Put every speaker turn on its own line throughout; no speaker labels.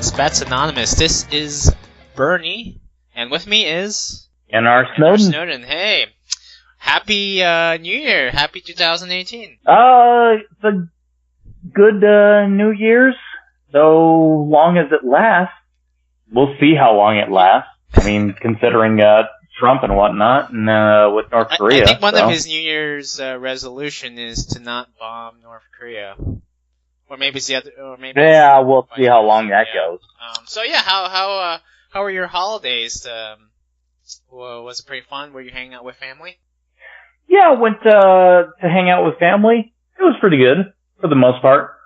Expats Anonymous. This is Bernie, and with me is...
N.R.
Snowden. Hey, happy New Year. Happy 2018.
It's a good New Year's, so long as it lasts. We'll see how long it lasts. I mean, considering Trump and whatnot, and with North Korea.
I think one of his New Year's resolution is to not bomb North Korea. Or maybe it's the other. Or maybe
we'll see how long that goes.
So yeah, how were your holidays? Was it pretty fun? Were you hanging out with family?
Yeah, I went to hang out with family. It was pretty good for the most part.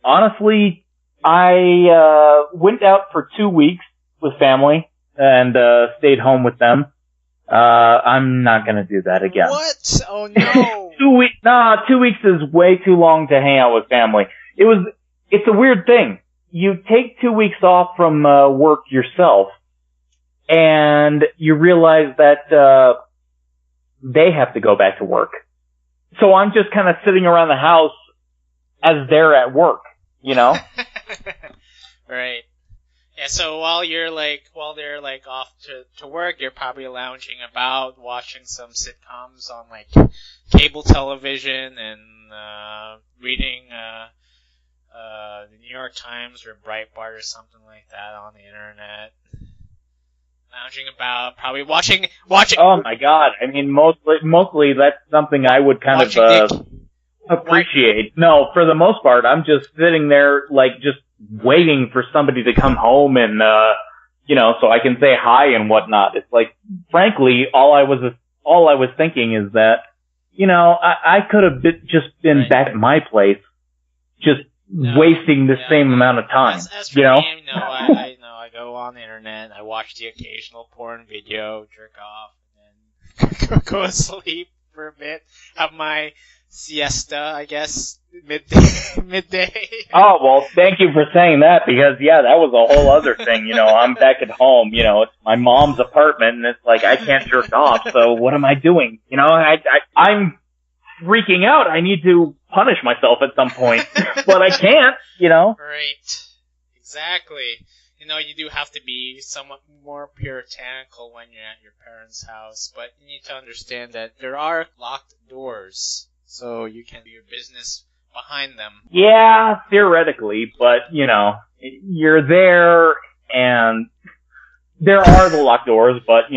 Honestly, I went out for 2 weeks with family and stayed home with them. I'm not gonna do that again.
What? Oh no.
2 weeks? Nah, 2 weeks is way too long to hang out with family. It's a weird thing. You take 2 weeks off from work yourself, and you realize that they have to go back to work. So I'm just kind of sitting around the house as they're at work, you know?
Right. Yeah, so while they're off to work, you're probably lounging about, watching some sitcoms on like cable television and reading the New York Times or Breitbart or something like that on the internet. Lounging about, probably watching.
Oh my God! I mean, mostly that's something I would kind of appreciate. No, for the most part, I'm just sitting there like just waiting for somebody to come home and, so I can say hi and whatnot. It's like, frankly, all I was thinking is that, I could have just been back at my place, just wasting the same amount of time,
as for me, I go on the internet, I watch the occasional porn video, jerk off, and then go to sleep for a bit, have my siesta, I guess, midday.
Oh, well, thank you for saying that, because, that was a whole other thing, I'm back at home, it's my mom's apartment, and it's like, I can't jerk off, so what am I doing? I'm freaking out, I need to punish myself at some point, but I can't,
Right, exactly. You do have to be somewhat more puritanical when you're at your parents' house, but you need to understand that there are locked doors, so you can do your business behind them.
Yeah, theoretically, but, you're there, and there are the locked doors, but,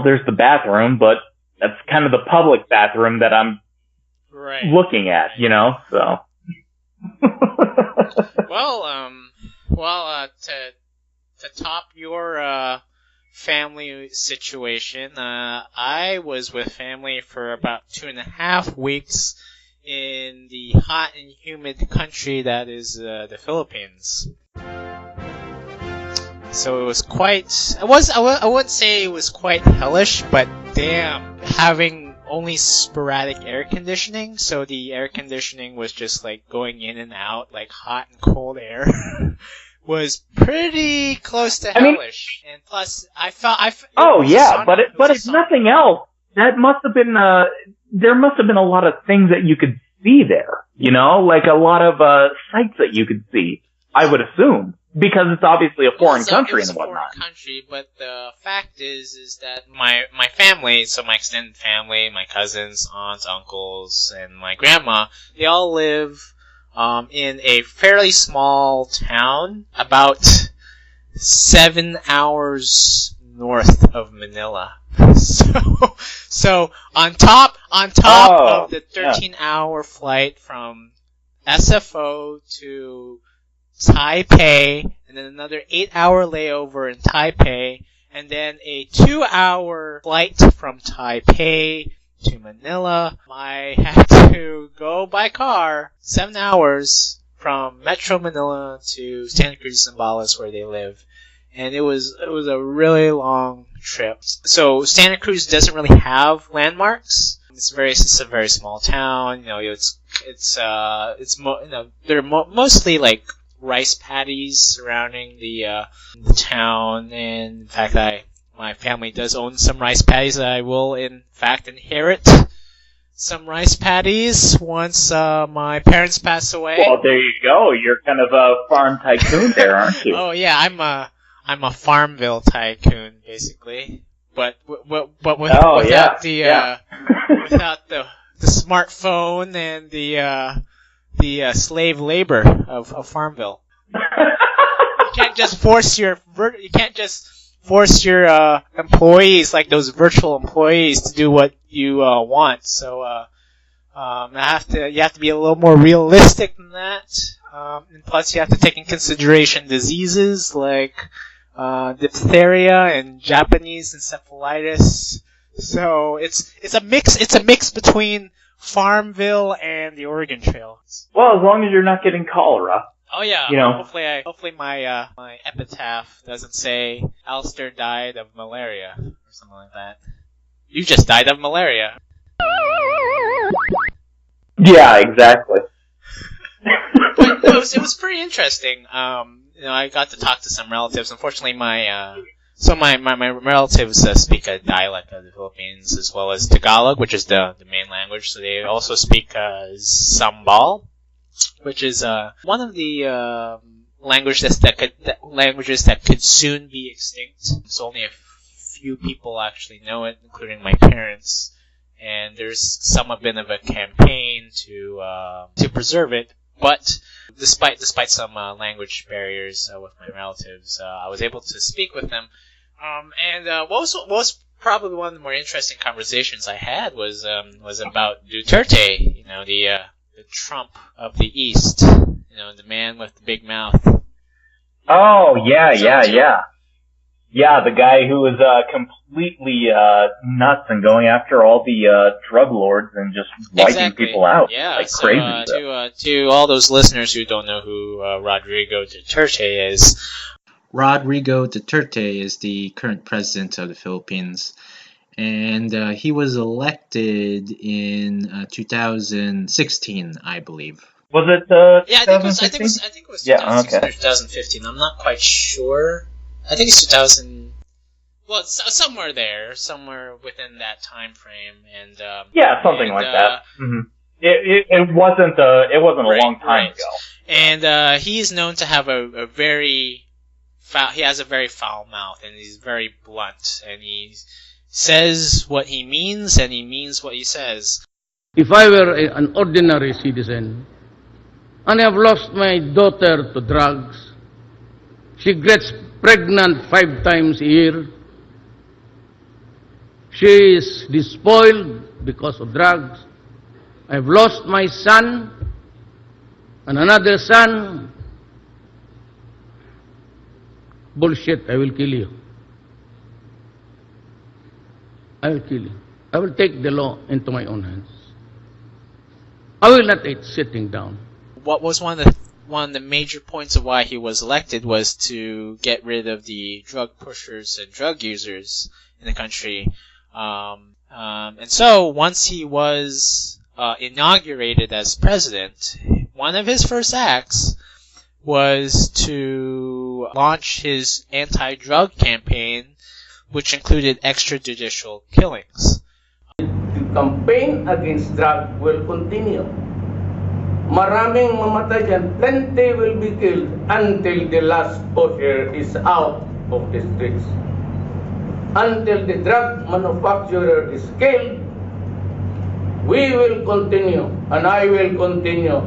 there's the bathroom, but that's kind of the public bathroom that I'm looking at, so.
To top your family situation, I was with family for about 2.5 weeks in the hot and humid country that is the Philippines. So it was I wouldn't say it was quite hellish, but damn, having only sporadic air conditioning, so the air conditioning was just like going in and out, like hot and cold air, was pretty close to hellish. And plus, but if
nothing else, that must have been, there must have been a lot of things that you could see there, like a lot of sights that you could see, I would assume. Because it's obviously a foreign country and whatnot.
It's a foreign country, but the fact is that my family, so my extended family, my cousins, aunts, uncles, and my grandma, they all live in a fairly small town, about 7 hours north of Manila. So on top of the 13-hour flight from SFO to Taipei, and then another 8-hour layover in Taipei, and then a 2-hour flight from Taipei to Manila. I had to go by car 7 hours from Metro Manila to Santa Cruz, Zambales, where they live, and it was a really long trip. So Santa Cruz doesn't really have landmarks. It's a very small town. They're mostly like rice paddies surrounding the town, and in fact, my family does own some rice paddies that I will in fact inherit. some rice paddies once my parents pass away.
Well, there you go. You're kind of a farm tycoon there, aren't you?
Oh yeah, I'm a Farmville tycoon basically, but without without the smartphone and the slave labor of Farmville. You can't just force your employees, like those virtual employees, to do what you want. So you have to be a little more realistic than that. And plus, you have to take in consideration diseases like diphtheria and Japanese encephalitis. So it's a mix between Farmville and the Oregon Trail.
Well, as long as you're not getting cholera.
Oh yeah.
You know.
Hopefully my epitaph doesn't say Alistair died of malaria or something like that. You just died of malaria.
Yeah, exactly.
But no, it was pretty interesting. I got to talk to some relatives. Unfortunately, my relatives speak a dialect of the Philippines as well as Tagalog, which is the main language. So they also speak Sambal, which is one of the languages that could soon be extinct. So only a few people actually know it, including my parents. And there's somewhat been of a campaign to preserve it. But despite some language barriers with my relatives, I was able to speak with them. And what was probably one of the more interesting conversations I had was about Duterte, the Trump of the East, the man with the big mouth.
Oh, yeah. Yeah, the guy who was completely nuts and going after all the drug lords and just wiping people out like crazy.
To all those listeners who don't know who Rodrigo Duterte is.
Rodrigo Duterte is the current president of the Philippines, and he was elected in 2016, I believe.
Was it?
Yeah, I think it was 2016 or 2015. I'm not quite sure. I think it's 2000. Well, it's somewhere there, somewhere within that time frame, and
something like that. Mm-hmm. It wasn't a long time ago.
And he's known to have a very foul mouth, and he's very blunt, and he says what he means, and he means what he says.
If I were an ordinary citizen, and I have lost my daughter to drugs, she gets pregnant 5 times a year, she is despoiled because of drugs. I've lost my son and another son. Bullshit, I will kill you. I will kill you. I will take the law into my own hands. I will not eat sitting down.
What was one of the major points of why he was elected was to get rid of the drug pushers and drug users in the country. And so once he was inaugurated as president, one of his first acts was to launch his anti-drug campaign, which included extrajudicial killings.
The campaign against drugs will continue. Maraming mamatay dyan, plenty will be killed until the last pusher is out of the streets. Until the drug manufacturer is killed, we will continue, and I will continue.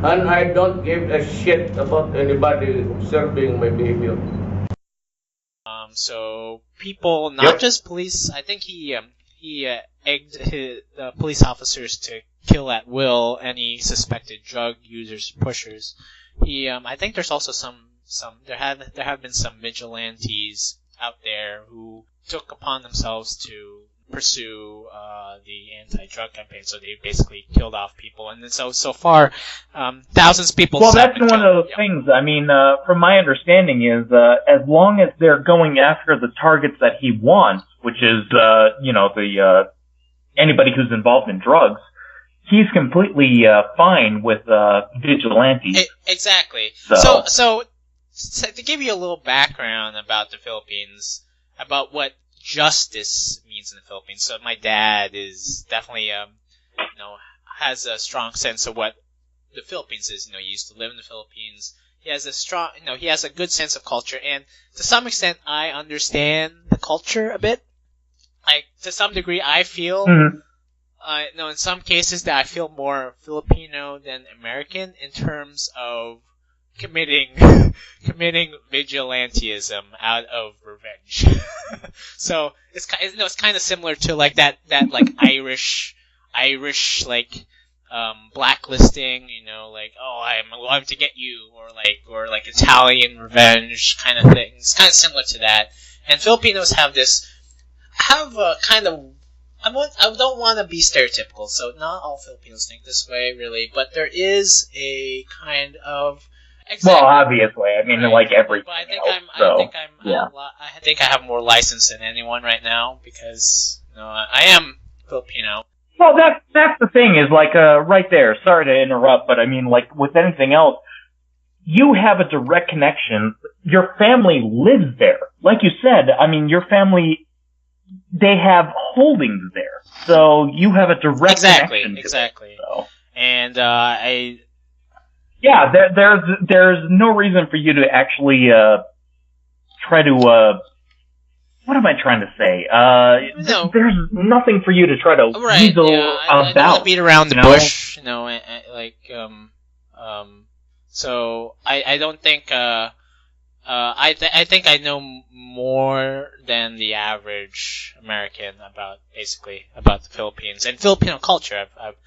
And I don't give a shit about anybody observing my behavior.
So people, not just police. I think he egged the police officers to kill at will any suspected drug users, pushers. I think there's also there have been some vigilantes out there who took upon themselves to pursue the anti-drug campaign, so they basically killed off people, and then so far, thousands of people.
Well, that's one of those things. I mean, from my understanding is, as long as they're going after the targets that he wants, which is, anybody who's involved in drugs, he's completely fine with vigilantes.
Exactly. So to give you a little background about the Philippines, about what justice means in the Philippines. So my dad is definitely has a strong sense of what the Philippines is. He used to live in the Philippines. He has he has a good sense of culture, and to some extent, I understand the culture a bit. To some degree, I feel, in some cases that I feel more Filipino than American in terms of committing vigilantism out of revenge. So it's kind of similar to like that Irish blacklisting, I'm to get you, or Italian revenge kind of thing. It's kind of similar to that. And Filipinos have a kind of, I don't want to be stereotypical, so not all Filipinos think this way, really, but there is a kind of. Exactly.
Well, obviously, I mean, like everything.
But I think I have more license than anyone right now because I am Filipino.
Well, that's the thing is right there. Sorry to interrupt, but I mean, like with anything else, you have a direct connection. Your family lives there, like you said. I mean, your family. They have holdings there, so you have a direct connection to
exactly.
It, so.
And
there's no reason for you to actually try to what am I trying to say? There's nothing for you to try to weasel about.
I don't want to beat around the bush, So I don't think. I think I know more than the average American about the Philippines and Filipino culture. I've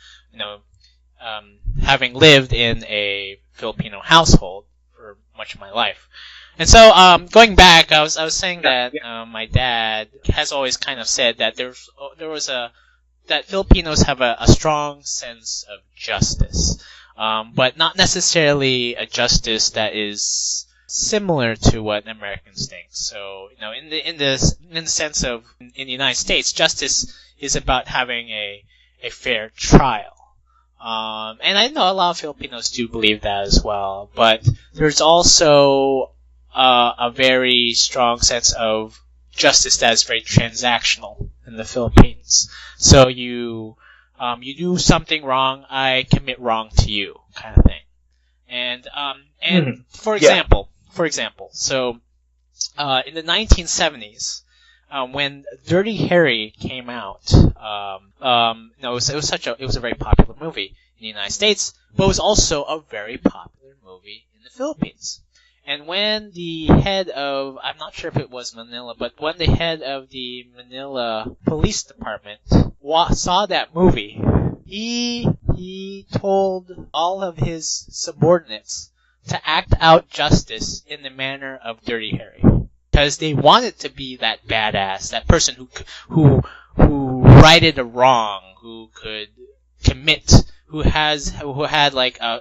having lived in a Filipino household for much of my life, and so going back, I was saying that my dad has always kind of said that that Filipinos have a strong sense of justice, but not necessarily a justice that is similar to what Americans think. So, in the sense of in the United States, justice is about having a fair trial. And I know a lot of Filipinos do believe that as well, but there's also a very strong sense of justice that is very transactional in the Philippines. So you do something wrong, I commit wrong to you, kind of thing. And for example, so in the 1970s, when Dirty Harry came out, it was a very popular movie in the United States, but it was also a very popular movie in the Philippines. And when the head of, I'm not sure if it was Manila, but when the head of the Manila Police Department saw that movie, he told all of his subordinates to act out justice in the manner of Dirty Harry, because they wanted to be that badass, that person who righted a wrong, who could commit, who had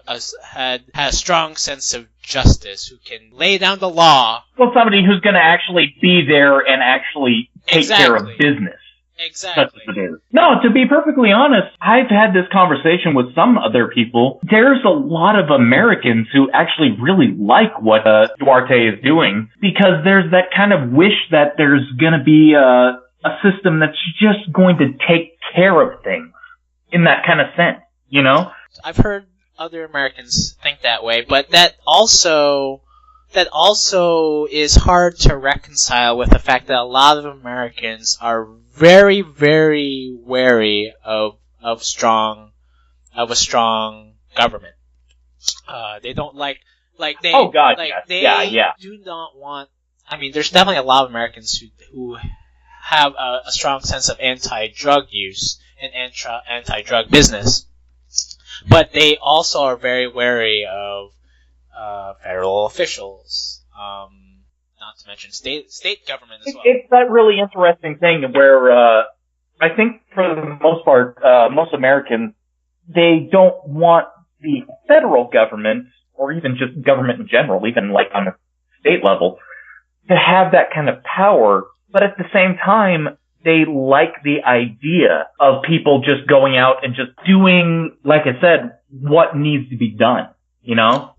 a strong sense of justice, who can lay down the law.
Well, somebody who's going to actually be there and actually take care of business.
Exactly.
No, to be perfectly honest, I've had this conversation with some other people. There's a lot of Americans who actually really like what Duarte is doing, because there's that kind of wish that there's going to be a system that's just going to take care of things in that kind of sense,
I've heard other Americans think that way, but that also is hard to reconcile with the fact that a lot of Americans are very, very wary of a strong government. They don't they.
Oh God,
they do not want. I mean, there's definitely a lot of Americans who have a strong sense of anti-drug use and anti-drug business, but they also are very wary of federal officials. Not to mention state government as well.
It's that really interesting thing where I think for the most part, most Americans, they don't want the federal government, or even just government in general, even like on a state level, to have that kind of power. But at the same time, they like the idea of people just going out and just doing, like I said, what needs to be done.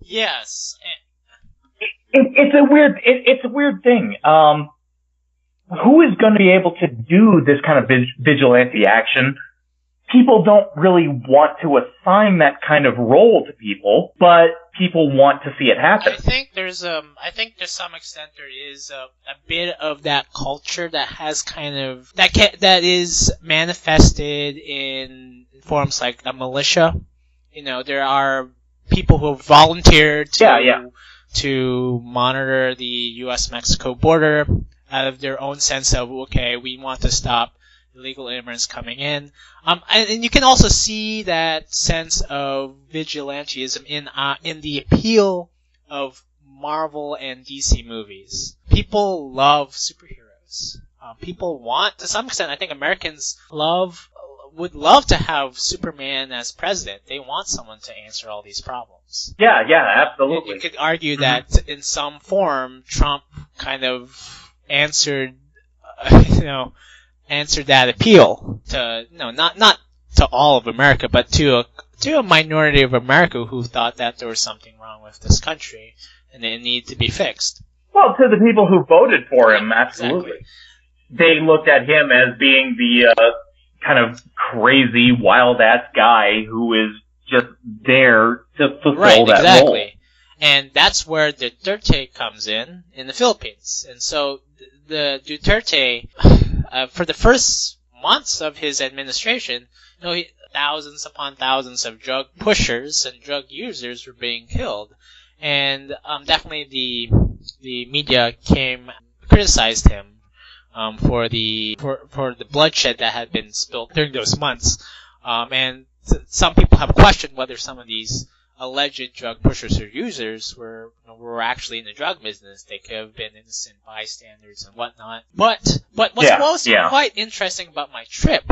Yes.
It's a weird thing. Who is going to be able to do this kind of vigilante action people don't really want to assign that kind of role to people, but people want to see it happen.
I think I think to some extent there is a bit of that culture that has kind of, that is manifested in forms like a militia. You know, there are people who volunteer to monitor the U.S.-Mexico border out of their own sense of, okay, we want to stop illegal immigrants coming in. And you can also see that sense of vigilantism in the appeal of Marvel and DC movies. People love superheroes. People want, to some extent, I think Americans would love to have Superman as president. They want someone to answer all these problems.
Yeah, absolutely.
You could argue that in some form, Trump kind of answered that appeal to, not to all of America, but to a minority of America who thought that there was something wrong with this country and it needed to be fixed.
Well, to the people who voted for him, absolutely.
Exactly.
They looked at him as being the kind of crazy, wild-ass guy who is just there to fulfill that role.
And that's where Duterte comes in the Philippines. And so the Duterte, for the first months of his administration, thousands upon thousands of drug pushers and drug users were being killed. And definitely the media criticized him for the bloodshed that had been spilled during those months. And some people have questioned whether some of these alleged drug pushers or users were actually in the drug business. They could have been innocent bystanders and whatnot. But what's quite interesting about my trip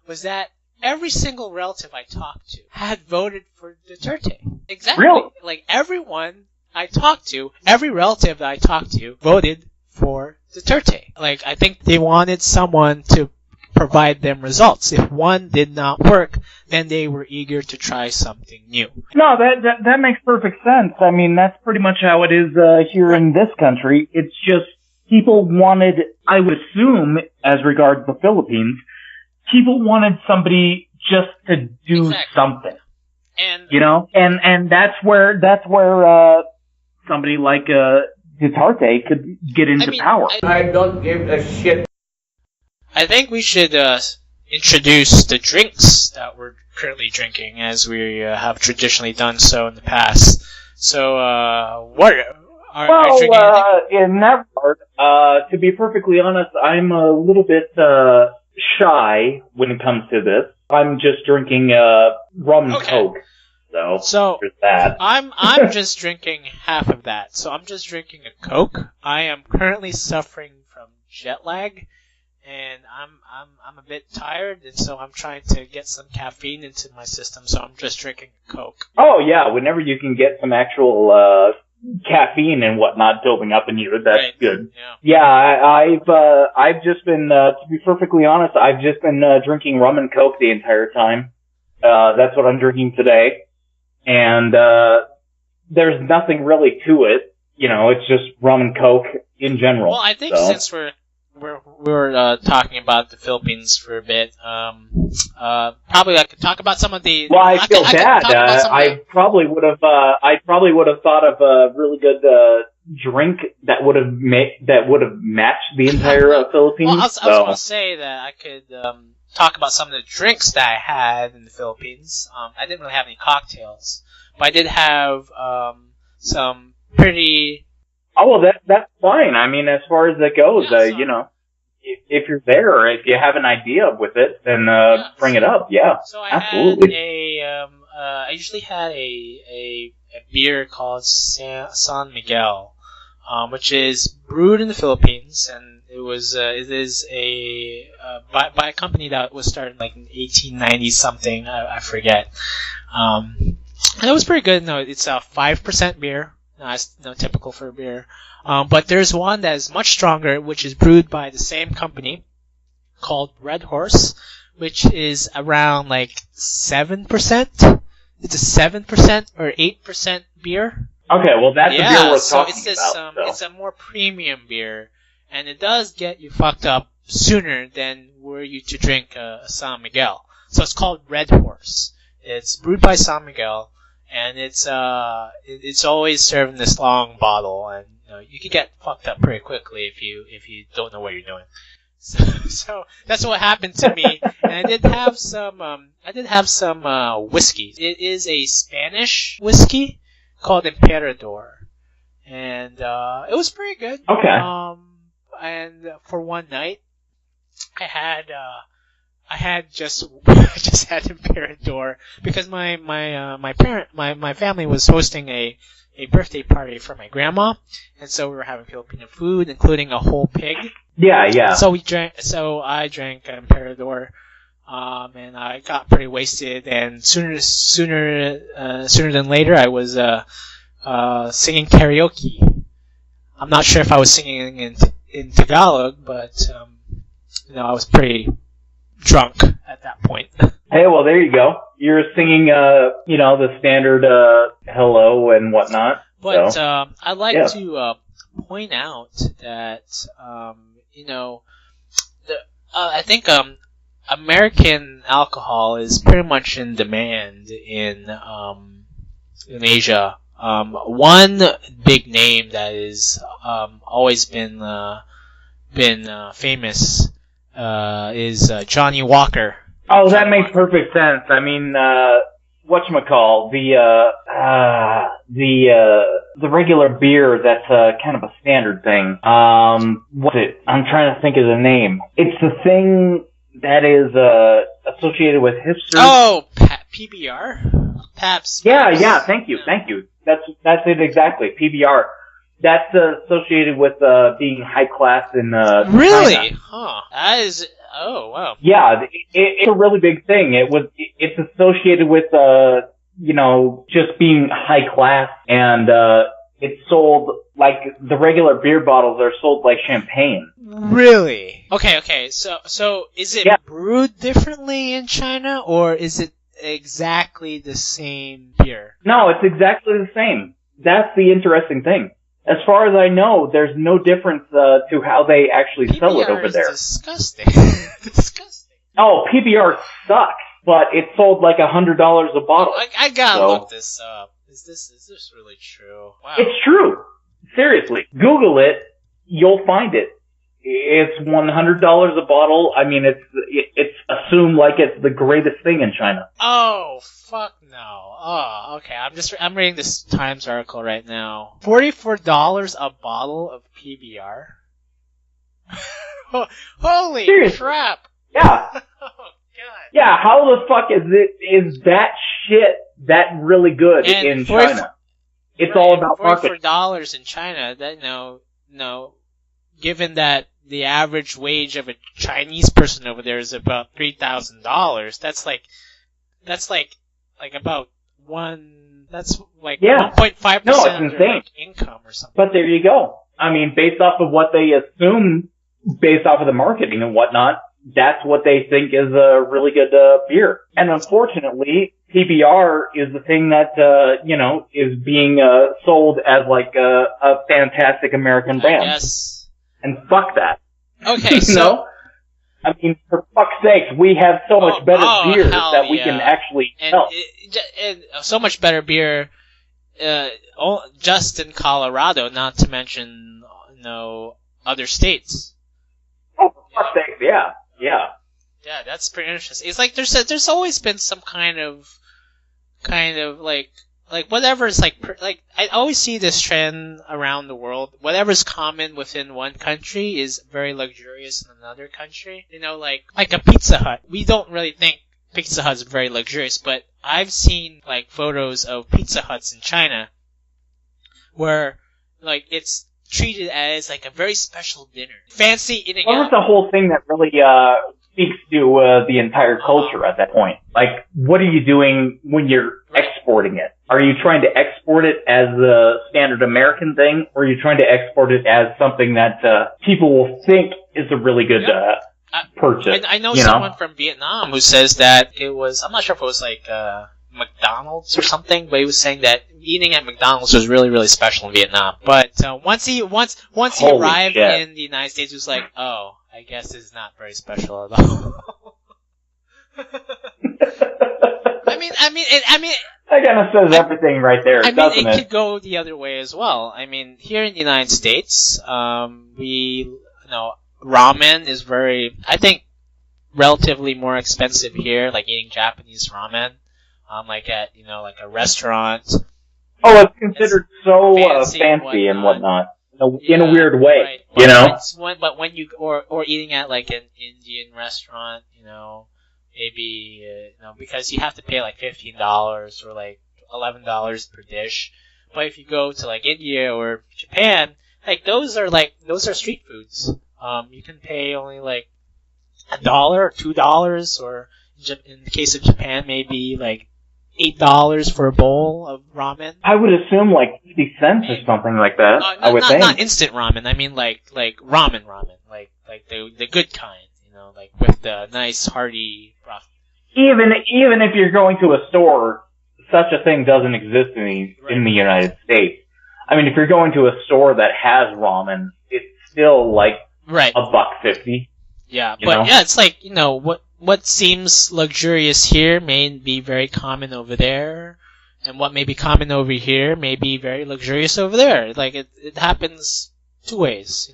was that every single relative I talked to had voted for Duterte. Exactly.
Really?
Like everyone I talked to, every relative that I talked to voted for Duterte. Like, I think they wanted someone to provide them results. If one did not work, then they were eager to try something new.
No, that makes perfect sense. I mean, that's pretty much how it is here in this country. It's just people wanted, I would assume, as regards the Philippines, people wanted somebody just to do something.
And
and that's where somebody like Duterte could get into power.
I don't give a shit.
I think we should introduce the drinks that we're currently drinking, as we have traditionally done so in the past. So, what are you drinking anything?
In that part, to be perfectly honest, I'm a little bit shy when it comes to this. I'm just drinking rum and Coke. So there's that.
I'm just drinking half of that. So I'm just drinking a Coke. I am currently suffering from jet lag, and I'm a bit tired, and so I'm trying to get some caffeine into my system. So I'm just drinking a Coke.
Oh yeah, whenever you can get some actual caffeine and whatnot building up in you, that's good. Yeah, I've just been to be perfectly honest, I've just been drinking rum and Coke the entire time. That's what I'm drinking today. And there's nothing really to it, it's just rum and Coke in general.
Well, I think since we're talking about the Philippines for a bit, probably I could talk about some of the.
Well, I feel bad. I probably would have thought of a really good drink that would have matched the entire Philippines.
Well, I was going to say that I could talk about some of the drinks that I had in the Philippines. I didn't really have any cocktails, but I did have some pretty.
Oh, well, that's fine. I mean, as far as that goes, if you're there, if you have an idea with it, then bring it up. Yeah,
so I
absolutely.
I usually had a beer called San Miguel, which is brewed in the Philippines, and it is by a company that was started like in 1890 something. I forget. And it was pretty good. No, it's a 5% beer. No, it's typical for a beer. But there's one that is much stronger, which is brewed by the same company, called Red Horse, which is around like 7%. It's a 7% or 8% beer.
Okay, well that's a beer we're talking about.
It's a more premium beer, and it does get you fucked up sooner than were you to drink a San Miguel. So it's called Red Horse. It's brewed by San Miguel, and it's always served in this long bottle, and you can get fucked up pretty quickly if you don't know what you're doing. So that's what happened to me, and I did have some whiskey. It is a Spanish whiskey called Emperador, and it was pretty good.
Okay.
And for one night, I had just had Emperador because my family was hosting a birthday party for my grandma, and so we were having Filipino food, including a whole pig.
Yeah.
So I drank Emperador, and I got pretty wasted. And sooner than later, I was singing karaoke. I'm not sure if I was singing in Tagalog, but I was pretty drunk at that point.
Hey, well, there you go. You're singing, the standard hello and whatnot.
But
so.
I'd like to point out that I think American alcohol is pretty much in demand in Asia. One big name that is always been famous is Johnny Walker.
Oh, that makes perfect sense. I mean, whatchamacall, the regular beer that's kind of a standard thing. What's it? I'm trying to think of the name. It's the thing that is associated with hipsters.
Oh, PBR? Pabst.
Yeah, thank you. That's it exactly, PBR. That's associated with being high class in
Really?
China.
Huh. That is. Oh, wow.
Yeah, it's a really big thing. It's associated with just being high class, and it's sold like the regular beer bottles are sold like champagne.
Really? Okay. So is it brewed differently in China, or is it exactly the same beer?
No, it's exactly the same. That's the interesting thing. As far as I know, there's no difference to how they actually sell it over there.
Disgusting. Disgusting.
Oh, PBR sucks, but it's sold like $100 a bottle.
I gotta look this up. Is this really true? Wow.
It's true. Seriously, Google it. You'll find it. It's $100 a bottle. I mean, it's assumed like it's the greatest thing in China.
Oh, fuck no. Oh, okay. I'm reading this Times article right now. $44 a bottle of PBR. Holy
Seriously?
crap!
Yeah.
Oh god.
Yeah. How the fuck is that shit that really good in China? It's all about marketing.
$44 in China. That no. Given that the average wage of a Chinese person over there is about $3,000, that's like about one. That's like 1.5%
no, it's
of
insane.
their income or something.
But there you go. I mean, based off of what they assume, based off of the marketing and whatnot, that's what they think is a really good beer. And unfortunately, PBR is the thing that is being sold as like a fantastic American brand.
Yes.
And fuck that.
Okay, so.
No? I mean, for fuck's sake, we have so much better beer that we can actually sell.
And so much better beer just in Colorado, not to mention other states.
Oh, for fuck's sake, yeah.
Yeah, that's pretty interesting. It's like there's always been some kind of like whatever's like I always see this trend around the world. Whatever's common within one country is very luxurious in another country. Like a Pizza Hut. We don't really think Pizza Hut is very luxurious, but I've seen like photos of Pizza Huts in China where like it's treated as like a very special dinner. Fancy eating out.
Well, that's the whole thing that really speaks to the entire culture at that point. Like, what are you doing when you're exporting it? Are you trying to export it as a standard American thing, or are you trying to export it as something that people will think is a really good purchase?
I know someone from Vietnam who says that it was, I'm not sure if it was like McDonald's or something, but he was saying that eating at McDonald's was really, really special in Vietnam. But once he arrived in the United States, he was like, oh, I guess it's not very special at all.
That kind of says everything right there, doesn't
it
it?
could go the other way as well. I mean, here in the United States, ramen is I think, relatively more expensive here. Like eating Japanese ramen, like at like a restaurant.
Oh, it's considered so fancy and whatnot. In a weird way,
right. But when you or eating at like an Indian restaurant, maybe because you have to pay like $15 or like $11 per dish. But if you go to like India or Japan, like those are street foods. You can pay only like $1 or $2, or in the case of Japan, maybe like $8 for a bowl of ramen.
I would assume like 50 cents or something like that. I would think.
Not instant ramen. I mean like ramen, like the good kind, like with the nice hearty broth.
Even if you're going to a store, such a thing doesn't exist in the United States. I mean, if you're going to a store that has ramen, it's still like $1.50.
Yeah, but yeah, it's like what seems luxurious here may be very common over there, and what may be common over here may be very luxurious over there. Like it happens two ways,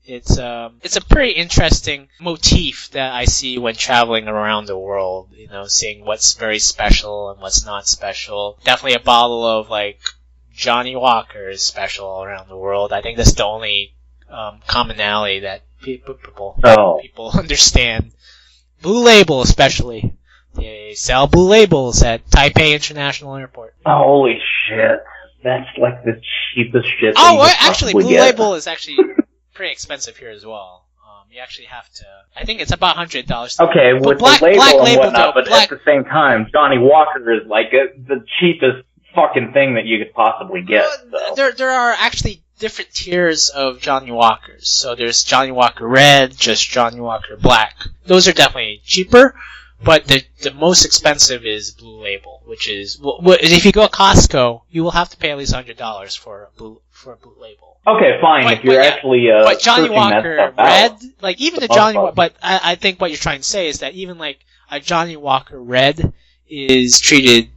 It's a pretty interesting motif that I see when traveling around the world, seeing what's very special and what's not special. Definitely a bottle of like Johnny Walker is special around the world. I think that's the only commonality that people understand. Blue Label, especially. They sell Blue Labels at Taipei International Airport.
Holy shit. That's like the cheapest shit.
Actually, Blue Label is actually pretty expensive here as well. You actually have to... I think it's about $100.
Okay, with the label and whatnot, but at the same time, Johnny Walker is like the cheapest fucking thing that you could possibly get. So.
There are actually different tiers of Johnny Walkers. So there's Johnny Walker Red, just Johnny Walker Black. Those are definitely cheaper, but the most expensive is Blue Label, which is if you go to Costco, you will have to pay at least $100 for a Blue Label.
Okay, fine. If you're actually
but Johnny Walker Red, like even the Johnny Walker, but I think what you're trying to say is that even like a Johnny Walker Red is treated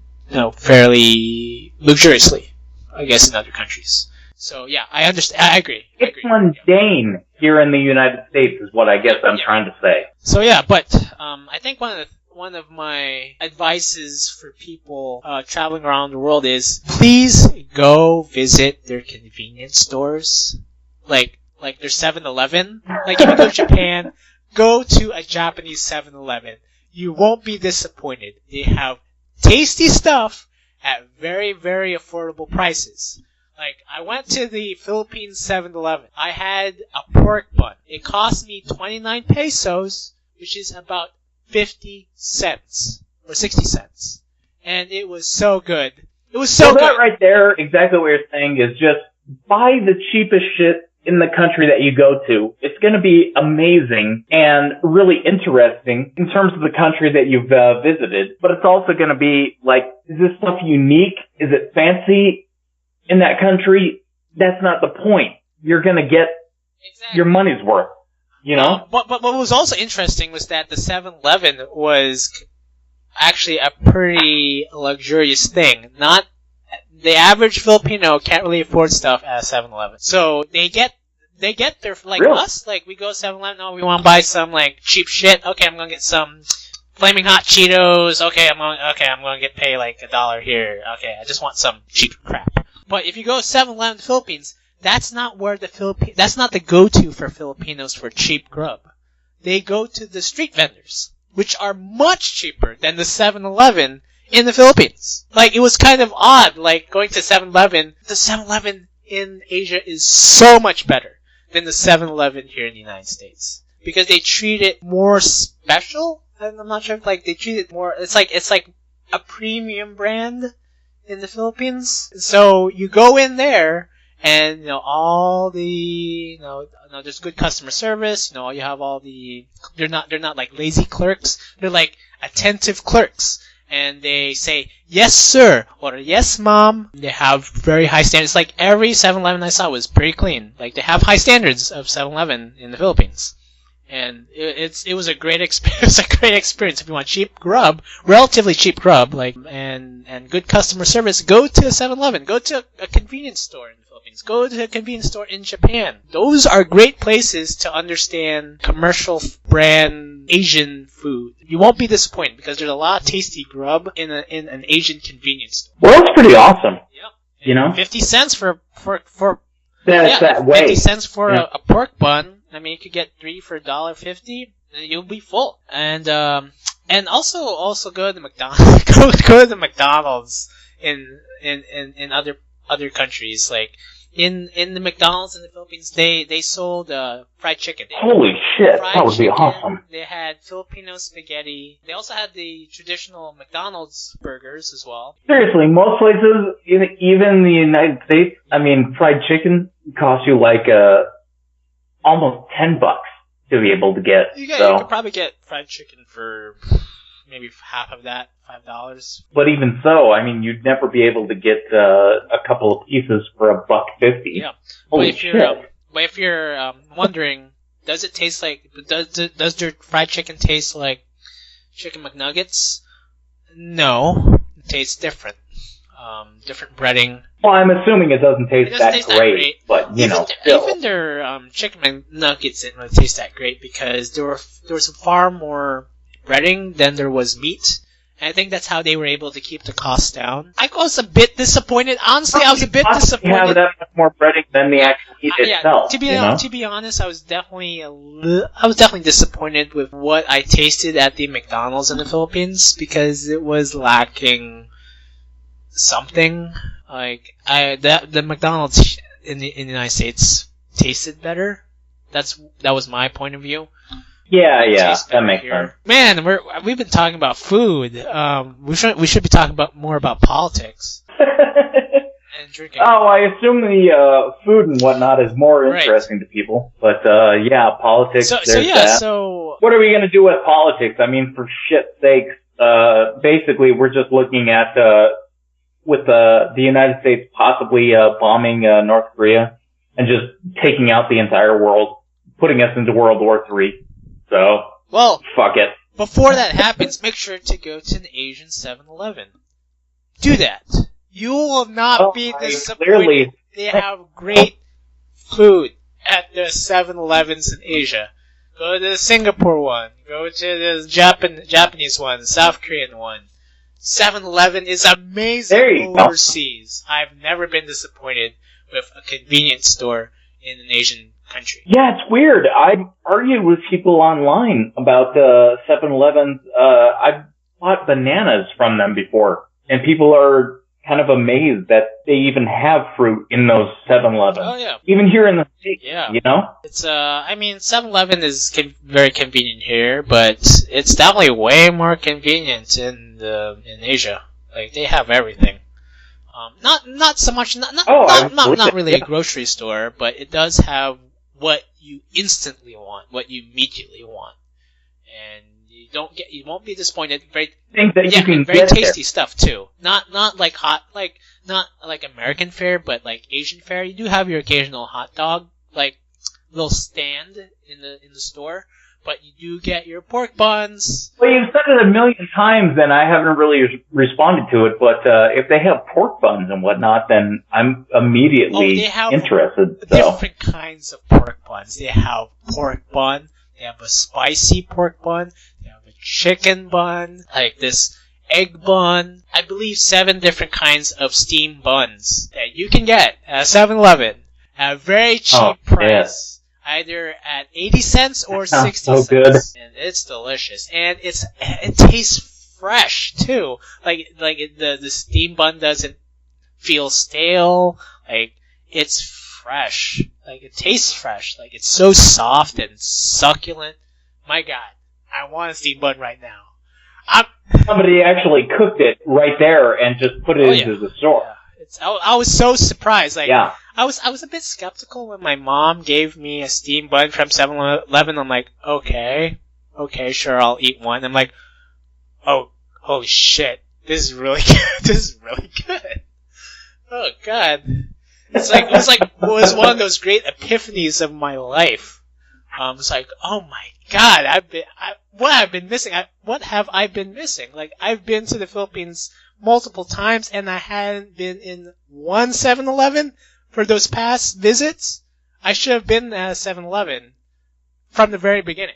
fairly luxuriously, I guess, in other countries. So yeah, I understand. I agree.
It's mundane here in the United States, is what I guess I'm trying to say.
So yeah, but I think one of my advices for people traveling around the world is please go visit their convenience stores, like their 7-Eleven. Like if you go to Japan, go to a Japanese 7-Eleven. You won't be disappointed. They have tasty stuff at very, very affordable prices. Like, I went to the Philippines 7-Eleven. I had a pork bun. It cost me 29 pesos, which is about 50 cents. Or 60 cents. And it was so good. It was so good.
That right there, exactly what you're saying, is just buy the cheapest shit in the country that you go to. It's going to be amazing and really interesting in terms of the country that you've visited. But it's also going to be like, is this stuff unique? Is it fancy? In that country, that's not the point. You're gonna get your money's worth,
But what was also interesting was that the 7-Eleven was actually a pretty luxurious thing. Not the average Filipino can't really afford stuff at a 7-Eleven. So they get their us. Like we go to 7-Eleven, we want to buy some like cheap shit. Okay, I'm gonna get some Flaming Hot Cheetos. Okay, I'm gonna get paid like $1 here. Okay, I just want some cheap crap. But if you go 7-Eleven in the Philippines, that's not the go-to for Filipinos for cheap grub. They go to the street vendors, which are much cheaper than the 7-Eleven in the Philippines. Like, it was kind of odd, like, going to 7-Eleven. The 7-Eleven in Asia is so much better than the 7-Eleven here in the United States. Because they treat it more special? I'm not sure if, like, they treat it more, it's like a premium brand in the Philippines. So you go in there and all the there's good customer service, you have all the they're not like lazy clerks, they're like attentive clerks, and they say yes sir or yes mom. They have very high standards. Like every 7-Eleven I saw was pretty clean. Like they have high standards of 7-Eleven in the Philippines. And it was a great experience. A great experience. If you want cheap grub, relatively cheap grub, and good customer service, go to a 7-Eleven. Go to a convenience store in the Philippines. Go to a convenience store in Japan. Those are great places to understand commercial brand Asian food. You won't be disappointed because there's a lot of tasty grub in an Asian convenience store.
Well, that's pretty awesome.
Yep.
You know,
50 cents for
that way.
50 cents for
Yeah.
a pork bun. I mean, you could get 3 for $1.50. You'll be full. And also go to the McDonald's. go to the McDonald's in other countries. Like in the McDonald's in the Philippines, they sold fried chicken.
Holy shit,
Fried
that would be
chicken,
awesome.
They had Filipino spaghetti. They also had the traditional McDonald's burgers as well.
Seriously, most places, even the United States, I mean, fried chicken costs you like almost $10 to be able to get.
You
so.
could probably get fried chicken for maybe half of that, $5.
But even so, I mean, you'd never be able to get a couple of pieces for $1.50.
Yeah.
Holy
But if you're wondering, does it taste like? Does their fried chicken taste like chicken McNuggets? No, it tastes different. Different breading.
Well, I'm assuming it doesn't taste that great, but still.
Even their chicken McNuggets didn't really taste that great because there was far more breading than there was meat. And I think that's how they were able to keep the cost down. I was a bit disappointed. Honestly, I was a bit disappointed.
You have that much more breading than the actual meat itself.
To be honest, I was definitely disappointed with what I tasted at the McDonald's in the Philippines because it was lacking something. Like the McDonald's in the United States tasted better. That was my point of view.
Yeah, that makes sense.
Man, we've been talking about food. We should be talking more about politics and drinking.
Oh, I assume the food and whatnot is more interesting to people. But politics.
So
what are we gonna do with politics? I mean, for shit's sakes, basically we're just looking at with the United States possibly bombing North Korea and just taking out the entire world, putting us into World War III. So, fuck it.
Before that happens, make sure to go to an Asian 7-Eleven. Do that. You will not be disappointed.
Clearly.
They have great food at the 7-Elevens in Asia. Go to the Singapore one. Go to the Japanese one, South Korean one. 7-Eleven is amazing overseas. I've never been disappointed with a convenience store in an Asian country.
Yeah, it's weird. I argued with people online about 7-Elevens. I've bought bananas from them before, and people are kind of amazed that they even have fruit in those 7-Elevens.
Oh, yeah.
Even here in the States,
It's, 7-Eleven is very convenient here, but it's definitely way more convenient in Asia. Like, they have everything. Not so much, not really a grocery store, but it does have what you instantly want, what you immediately want, and you won't be disappointed. Very tasty stuff too. Not like not like American fare, but like Asian fare. You do have your occasional hot dog, like little stand in the store, but you do get your pork buns.
Well, you've said it a million times, and I haven't really responded to it. But if they have pork buns and whatnot, then I'm immediately interested.
Different kinds of pork buns. They have pork bun. They have a spicy pork bun. They have a chicken bun, like this egg bun. I believe 7 different kinds of steamed buns that you can get at 7-Eleven at a very cheap price. Either at 80 cents or 60 cents.
Good.
And it's delicious. And it tastes fresh too. Like the steam bun doesn't feel stale. Like it's fresh. Like it tastes fresh. Like it's so soft and succulent. My God, I want a steam bun right now.
Somebody actually cooked it right there and just put it into the store.
Yeah. I was so surprised. Like, I was a bit skeptical when my mom gave me a steam bun from 7-Eleven. I'm like, okay, sure, I'll eat one. I'm like, oh, holy shit, this is really good. This is really good. Oh God, it was one of those great epiphanies of my life. It's like, oh my God, what have I been missing? Like, I've been to the Philippines multiple times, and I hadn't been in one 7-Eleven for those past visits. I should have been at a 7-Eleven from the very beginning.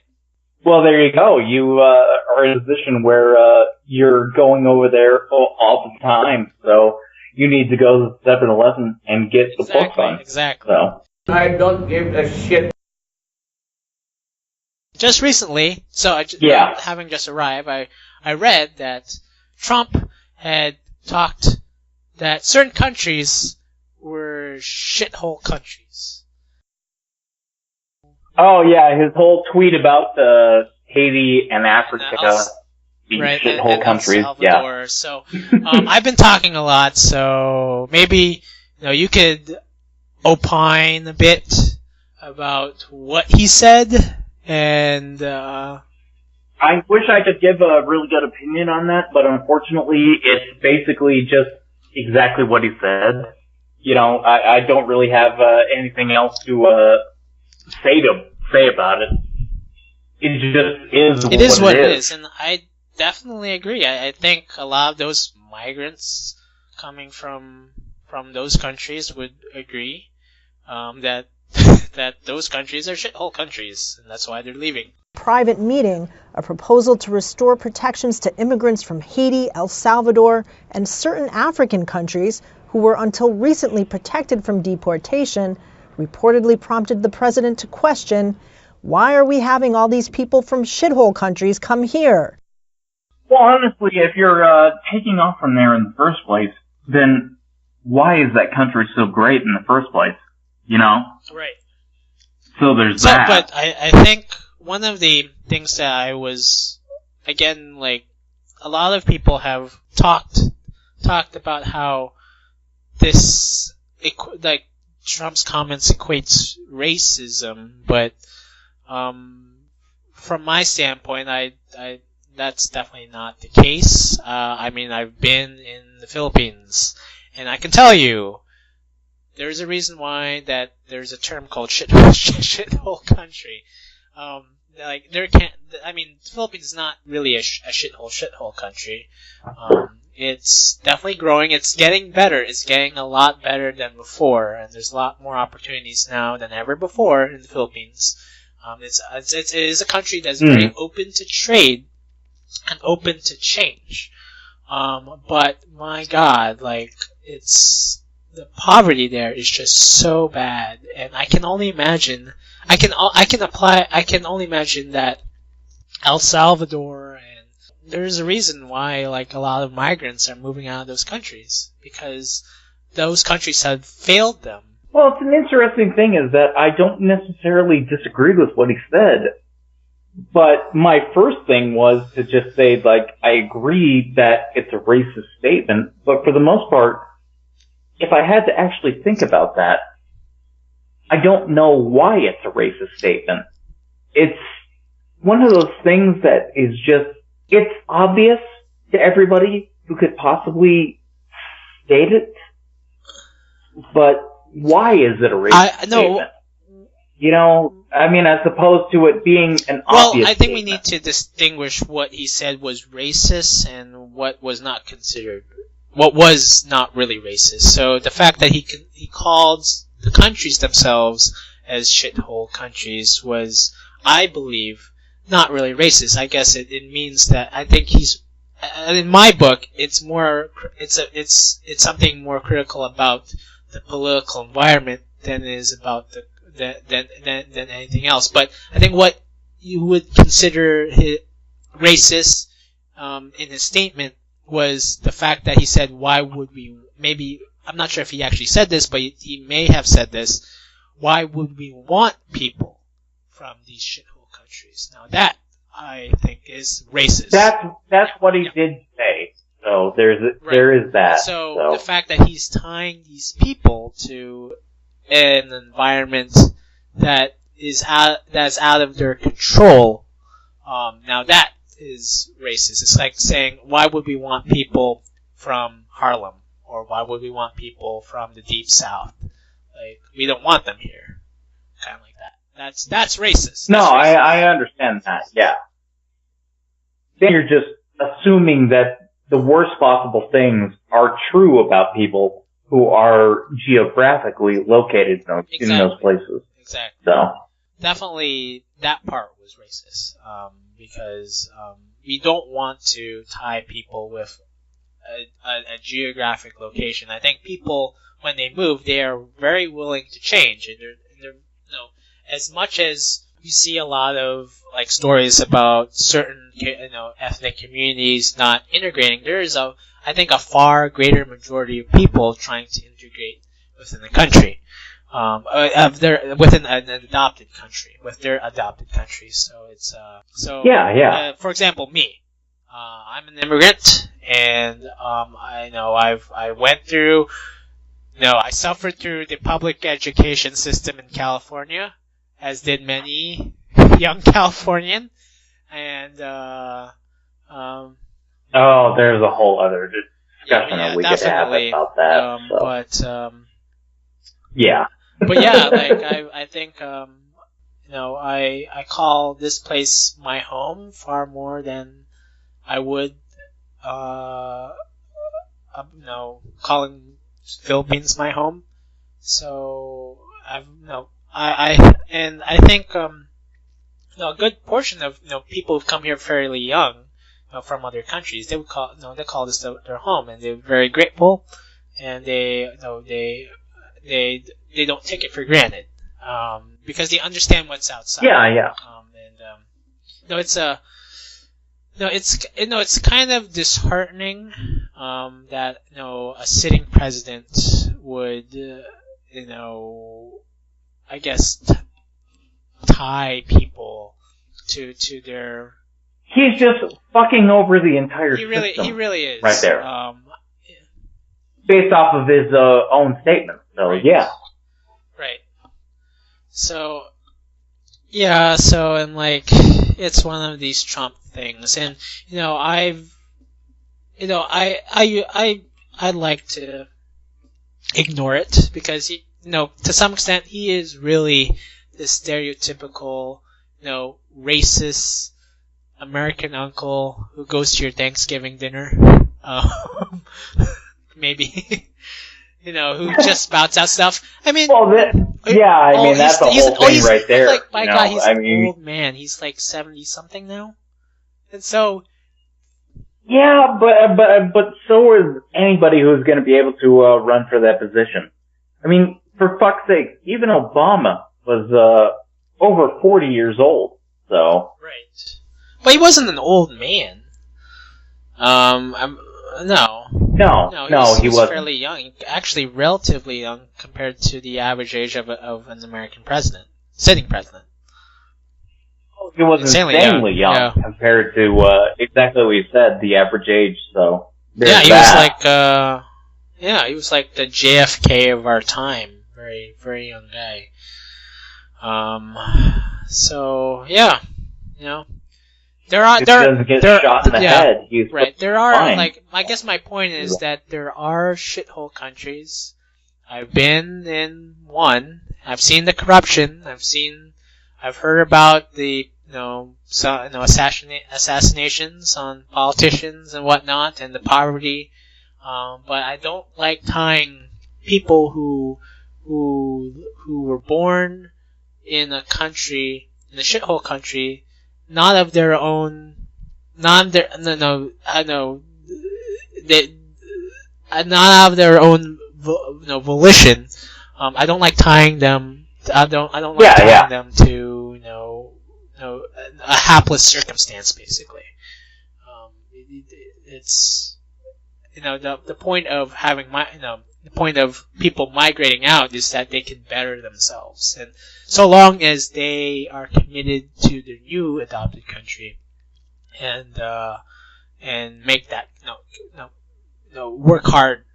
Well, there you go. You are in a position where you're going over there all the time, so you need to go to 7-Eleven and get the book on.
Exactly.
So.
I don't give a shit.
Just recently, having just arrived, I read that Trump had talked that certain countries were shithole countries.
Oh yeah, his whole tweet about Haiti and Africa being shithole countries.
Salvador. Yeah. So I've been talking a lot, so maybe you could opine a bit about what he said. And
I wish I could give a really good opinion on that, but unfortunately, it's basically just exactly what he said. I don't really have anything else to say about it. It just is. It is what it is,
and I definitely agree. I think a lot of those migrants coming from those countries would agree that those countries are shithole countries, and that's why they're leaving.
Private meeting, a proposal to restore protections to immigrants from Haiti, El Salvador, and certain African countries who were until recently protected from deportation, reportedly prompted the president to question, why are we having all these people from shithole countries come here?
Well, honestly, if you're taking off from there in the first place, then why is that country so great in the first place?
Right.
So there's that.
But I think one of the things that I was, again, like, a lot of people have talked about how this, like, Trump's comments equates racism, but from my standpoint, I that's definitely not the case. I mean, I've been in the Philippines, and I can tell you, there's a reason why that there's a term called shithole country. The Philippines is not really a shithole country. It's definitely growing. It's getting better. It's getting a lot better than before, and there's a lot more opportunities now than ever before in the Philippines. It is a country that's very open to trade and open to change. But my God, like, the poverty there is just so bad, and I can only imagine. I can only imagine that El Salvador, and there's a reason why, like, a lot of migrants are moving out of those countries, because those countries have failed them.
Well, it's an interesting thing is that I don't necessarily disagree with what he said, but my first thing was to just say, like, I agree that it's a racist statement, but for the most part, if I had to actually think about that, I don't know why it's a racist statement. It's one of those things that is just, it's obvious to everybody who could possibly state it, but why is it a racist statement? As opposed to it being an obvious
Well, I think
statement.
we need to distinguish what he said was racist and what was not really racist. So the fact that he called the countries themselves as shithole countries was, I believe, not really racist. I guess it means that I think he's, in my book, it's something more critical about the political environment than it is about than anything else. But I think what you would consider racist in his statement was the fact that he said, why would we, maybe, I'm not sure if he actually said this, but he may have said this, why would we want people from these shithole countries? Now that, I think, is racist.
That's what he did say. So there is that.
So the fact that he's tying these people to an environment that's out of their control, now that is racist. It's like saying, why would we want people from Harlem? Or why would we want people from the Deep South? Like, we don't want them here. Kind of like that. That's racist.
No,
That's racist.
I understand that. Yeah. Then you're just assuming that the worst possible things are true about people who are geographically located in those places.
Exactly.
So
definitely that part was racist, because we don't want to tie people with a geographic location. I think people, when they move, they are very willing to change, and they're as much as you see a lot of like stories about certain ethnic communities not integrating, there is I think a far greater majority of people trying to integrate within the country, within an adopted country, with their adopted countries. So it's for example, me, I'm an immigrant, and I went through, I suffered through the public education system in California, as did many young Californian, and
there's a whole other discussion that we could have about that.
But yeah, like I think I call this place my home far more than I would calling Philippines my home. So I think a good portion of people who come here fairly young, from other countries, they call this their home, and they're very grateful, and they don't take it for granted, because they understand what's outside. It's kind of disheartening that a sitting president would I guess tie people to their.
He's just fucking over the entire system.
He really is.
Right there. Based off of his own statement. So,
right.
Yeah.
Right. So, yeah, and like, it's one of these Trump things. And, I'd like to ignore it, because, to some extent, he is really the stereotypical, racist American uncle who goes to your Thanksgiving dinner, maybe, who just spouts out stuff. I mean,
that's the whole thing right there.
Like, my God, he's an old man. He's like 70 something now, and so.
Yeah, but so is anybody who's going to be able to run for that position. I mean, for fuck's sake, even Obama was over 40 years old. So.
Right. But he wasn't an old man. No, he was fairly young. Actually, relatively young compared to the average age of an American president, sitting president.
He was insanely young compared to exactly what you said, the average age. So
he was like the JFK of our time. Very, very young guy. So yeah,
doesn't get shot in the head. He's
right. There are
fine.
I guess my point is that there are shithole countries. I've been in one. I've seen the corruption. I've heard about the assassinations on politicians and whatnot, and the poverty. But I don't like tying people who were born in a country, in a shithole country, not of their own, not of their volition. I don't like tying them. I don't like tying them to a hapless circumstance. Basically, it's the point of having the point of people migrating out is that they can better themselves, and so long as they are committed to their new adopted country, and make that work hard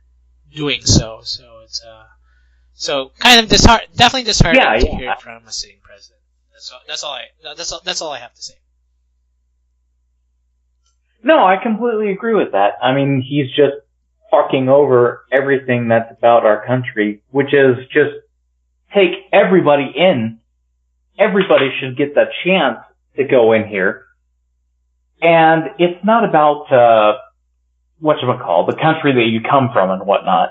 doing so. So it's kind of definitely disheartening to hear it from a sitting president. That's all I have to say.
No, I completely agree with that. I mean, he's just fucking over everything that's about our country, which is just take everybody in everybody should get the chance to go in here. And it's not about, the country that you come from and whatnot.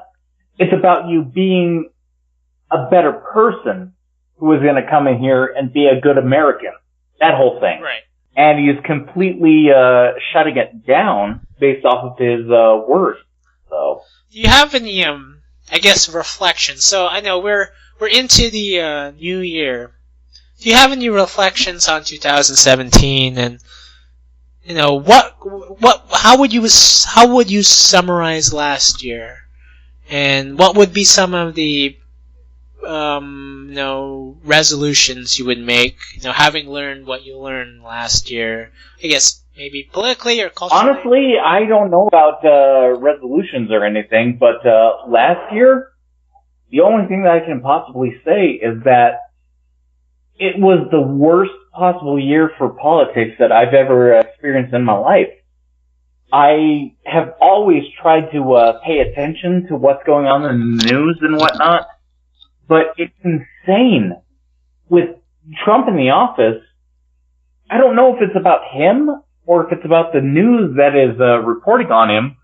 It's about you being a better person who is going to come in here and be a good American. That whole thing.
Right.
And he is completely shutting it down based off of his words. So,
do you have any, I guess, reflections? So I know we're into the new year. Do you have any reflections on 2017? And how would you summarize last year? And what would be some of the resolutions you would make, having learned what you learned last year, I guess maybe politically or culturally?
Honestly, I don't know about resolutions or anything, but last year, the only thing that I can possibly say is that it was the worst possible year for politics that I've ever experienced in my life. I have always tried to pay attention to what's going on in the news and whatnot, but it's insane. With Trump in the office, I don't know if it's about him or if it's about the news that is reporting on him,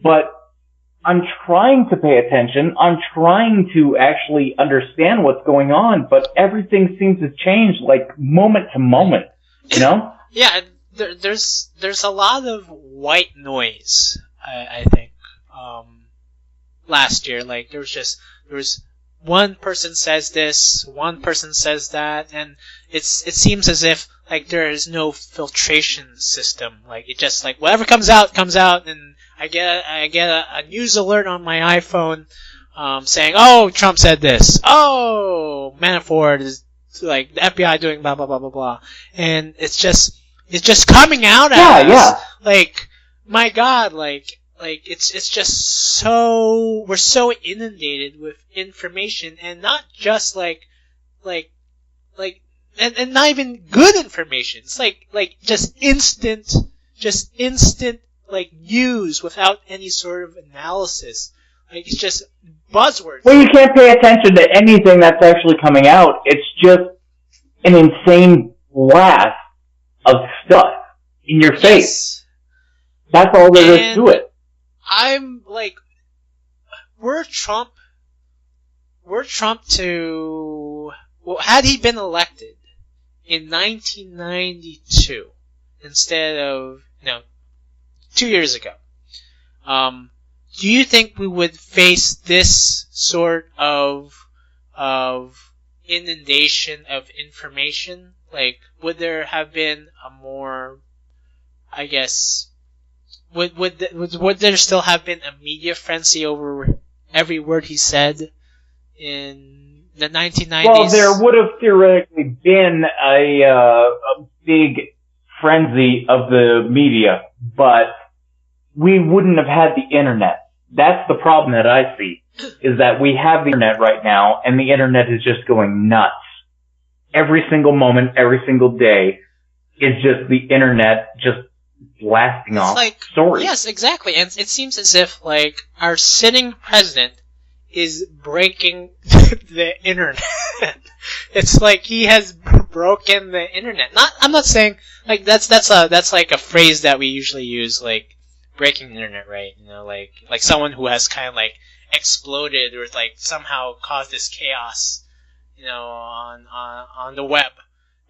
but I'm trying to pay attention. I'm trying to actually understand what's going on, but everything seems to change like moment to moment,
Yeah, there's a lot of white noise, I think, last year. Like, there was one person says this, one person says that, and it seems as if like there is no filtration system. Like, it just like whatever comes out, and I get a news alert on my iPhone saying, "Oh, Trump said this. Oh, Manafort is like the FBI doing blah blah blah blah blah," and it's just coming out at us. Like, my God, like it's just so, we're so inundated with information, and not just like and not even good information. It's like just instant like news without any sort of analysis. Like, it's just buzzwords.
Well, you can't pay attention to anything that's actually coming out. It's just an insane blast of stuff in your face. That's all there is to it.
I'm like, were Trump to, well, had he been elected in 1992 instead of 2 years ago, do you think we would face this sort of inundation of information? Like, would there have been a more, I guess, would there still have been a media frenzy over every word he said in the 1990s?
Well, there would have theoretically been a big frenzy of the media, but we wouldn't have had the internet. That's the problem that I see, is that we have the internet right now, and the internet is just going nuts. Every single moment, every single day, is just the internet just blasting off stories.
Yes, exactly. And it seems as if, like, our sitting president is breaking the internet. It's like he has broken the internet. I'm not saying, like, that's like a phrase that we usually use, like, breaking the internet, right? Like someone who has kind of like exploded or like somehow caused this chaos, on the web.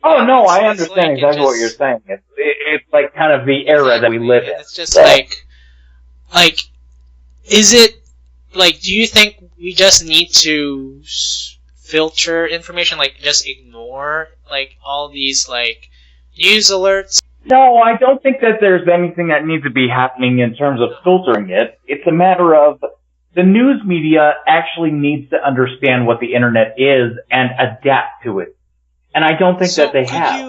Oh, no, I understand exactly what you're saying. It's like kind of the era that we live in.
It's just like, is it, like, do you think we just need to filter information, like, just ignore, like, all these, like, news alerts?
No, I don't think that there's anything that needs to be happening in terms of filtering it. It's a matter of the news media actually needs to understand what the internet is and adapt to it. And I don't think that they have.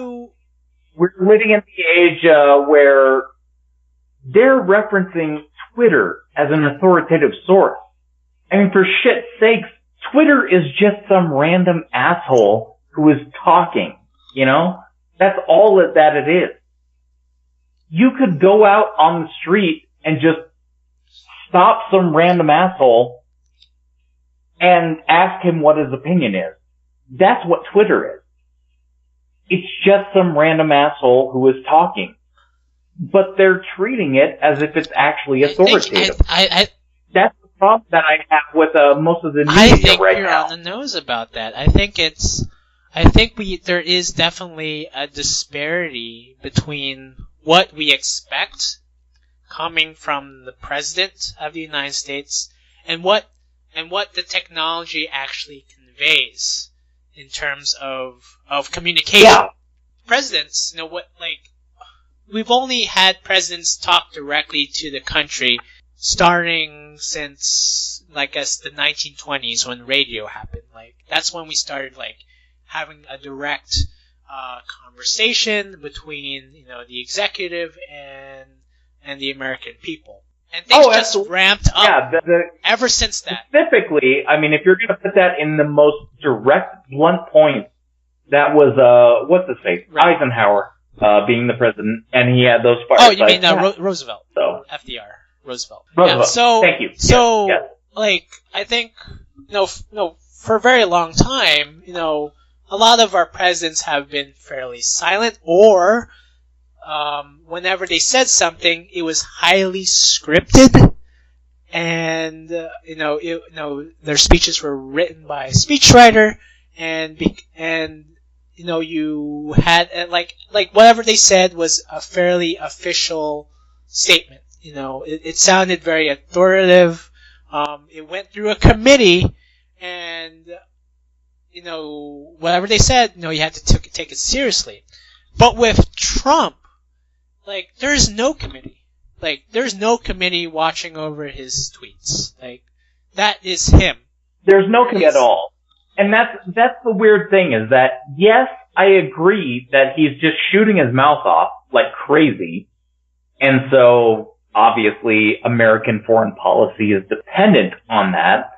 We're living in the age where they're referencing Twitter as an authoritative source. I mean, for shit's sakes, Twitter is just some random asshole who is talking, That's all that it is. You could go out on the street and just stop some random asshole and ask him what his opinion is. That's what Twitter is. it's just some random asshole who is talking. But they're treating it as if it's actually authoritative. That's the problem that I have with most of the media
I think
right
you're
now.
on the nose about that. There is definitely a disparity between what we expect coming from the President of the United States and what the technology actually conveys in terms of communication.
Yeah.
Presidents, we've only had presidents talk directly to the country starting since, I guess, the 1920s when radio happened. That's when we started, having a direct conversation between, the executive and the American people. And things just ramped up ever since that.
Specifically, if you're going to put that in the most direct, blunt point, that was, what's his face? Right. Eisenhower, being the president, and he had those fireside.
Oh, you mean Roosevelt.
So.
FDR. Roosevelt.
Yeah,
so,
thank you.
So,
yes.
I think, for a very long time, a lot of our presidents have been fairly silent, or whenever they said something, it was highly scripted, and their speeches were written by a speechwriter, and you had whatever they said was a fairly official statement. It sounded very authoritative. It went through a committee, and whatever they said, you had to take it seriously. But with Trump, there's no committee. There's no committee watching over his tweets. That is him.
There's no committee at all. And that's the weird thing, is that, yes, I agree that he's just shooting his mouth off like crazy. And so, obviously, American foreign policy is dependent on that.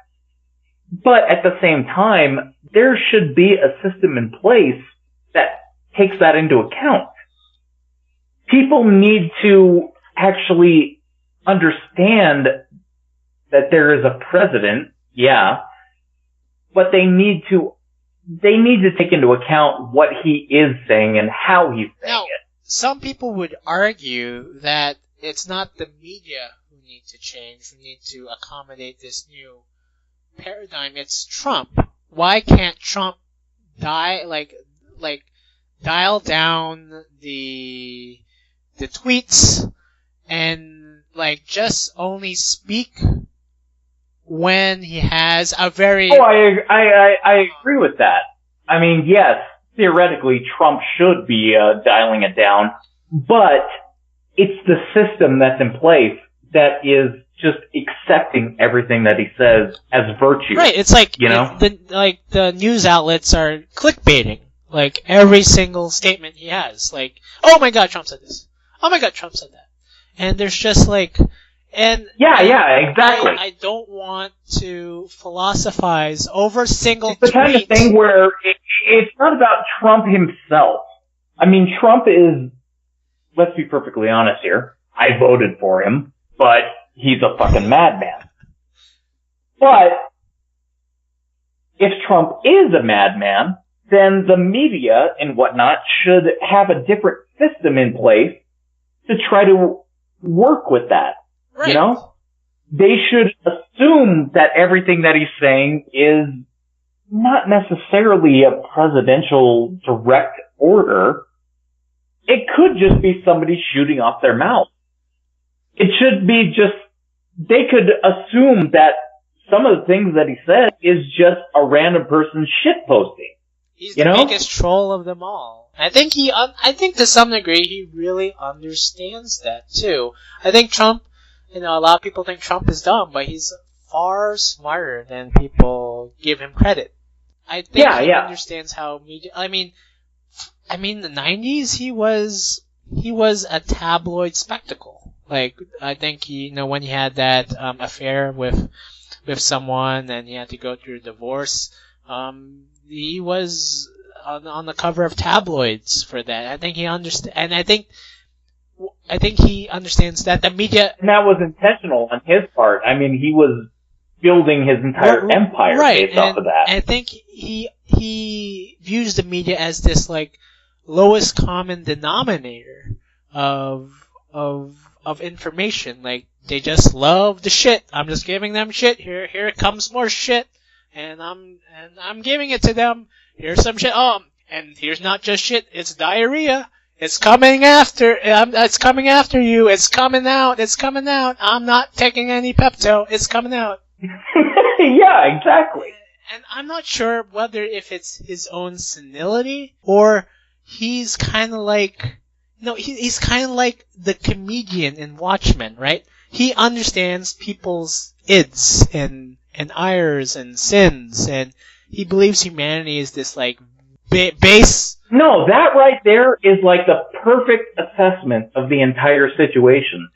But at the same time, there should be a system in place that takes that into account. People need to actually understand that there is a president, yeah, but they need to take into account what he is saying and how he's saying it.
Some people would argue that it's not the media who need to change, who need to accommodate this new paradigm. It's Trump. Why can't Trump dial down the tweets and just only speak when he has a very...
Oh, I agree with that. Yes, theoretically Trump should be dialing it down, but it's the system that's in place that is just accepting everything that he says as virtue.
Right, it's the news outlets are clickbaiting every single statement he has. Oh my God, Trump said this. Oh my God, Trump said that. And there's just
exactly.
I don't want to philosophize over single
It's the kind of thing where it's not about Trump himself. Trump is, let's be perfectly honest here, I voted for him, but he's a fucking madman. But if Trump is a madman, then the media and whatnot should have a different system in place to try to work with that.
Right.
They should assume that everything that he's saying is not necessarily a presidential direct order. It could just be somebody shooting off their mouth. It should be just, they could assume that some of the things that he said is just a random person shitposting.
He's the biggest troll of them all. I think to some degree he really understands that too. I think Trump, a lot of people think Trump is dumb, but he's far smarter than people give him credit. I think he understands how media. The 90s he was a tabloid spectacle. I think when he had that affair with someone and he had to go through a divorce, he was on the cover of tabloids for that. I think he understands, and I think he understands that the media...
And that was intentional on his part. He was building his entire empire based off of that.
I think he views the media as this lowest common denominator of information. Like, they just love the shit. I'm just giving them shit. Here comes more shit, and I'm giving it to them. Here's some shit. Oh, and here's not just shit. It's diarrhea. It's coming after. It's coming after you. It's coming out. It's coming out. I'm not taking any Pepto. It's coming out.
Yeah, exactly.
And I'm not sure whether if it's his own senility or he's kind of like. No, he's kind of like the comedian in Watchmen, right? He understands people's ids and ires and sins, and he believes humanity is this like base.
No, that right there is like the perfect assessment of the entire situation.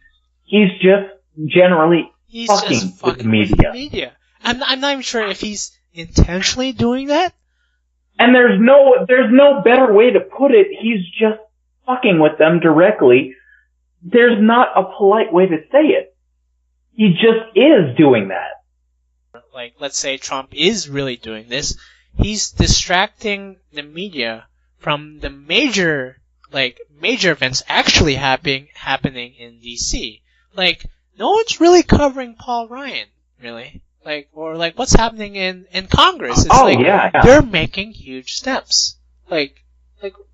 He's just generally fucking with the media.
I'm not even sure if he's intentionally doing that.
And there's no better way to put it. He's just fucking with them directly. There's not a polite way to say it. He just is doing that.
Like, let's say Trump is really doing this. He's distracting the media from the major events actually happening in DC. Like, no one's really covering Paul Ryan, really. Like, or like what's happening in Congress. It's
yeah.
They're making huge steps. Like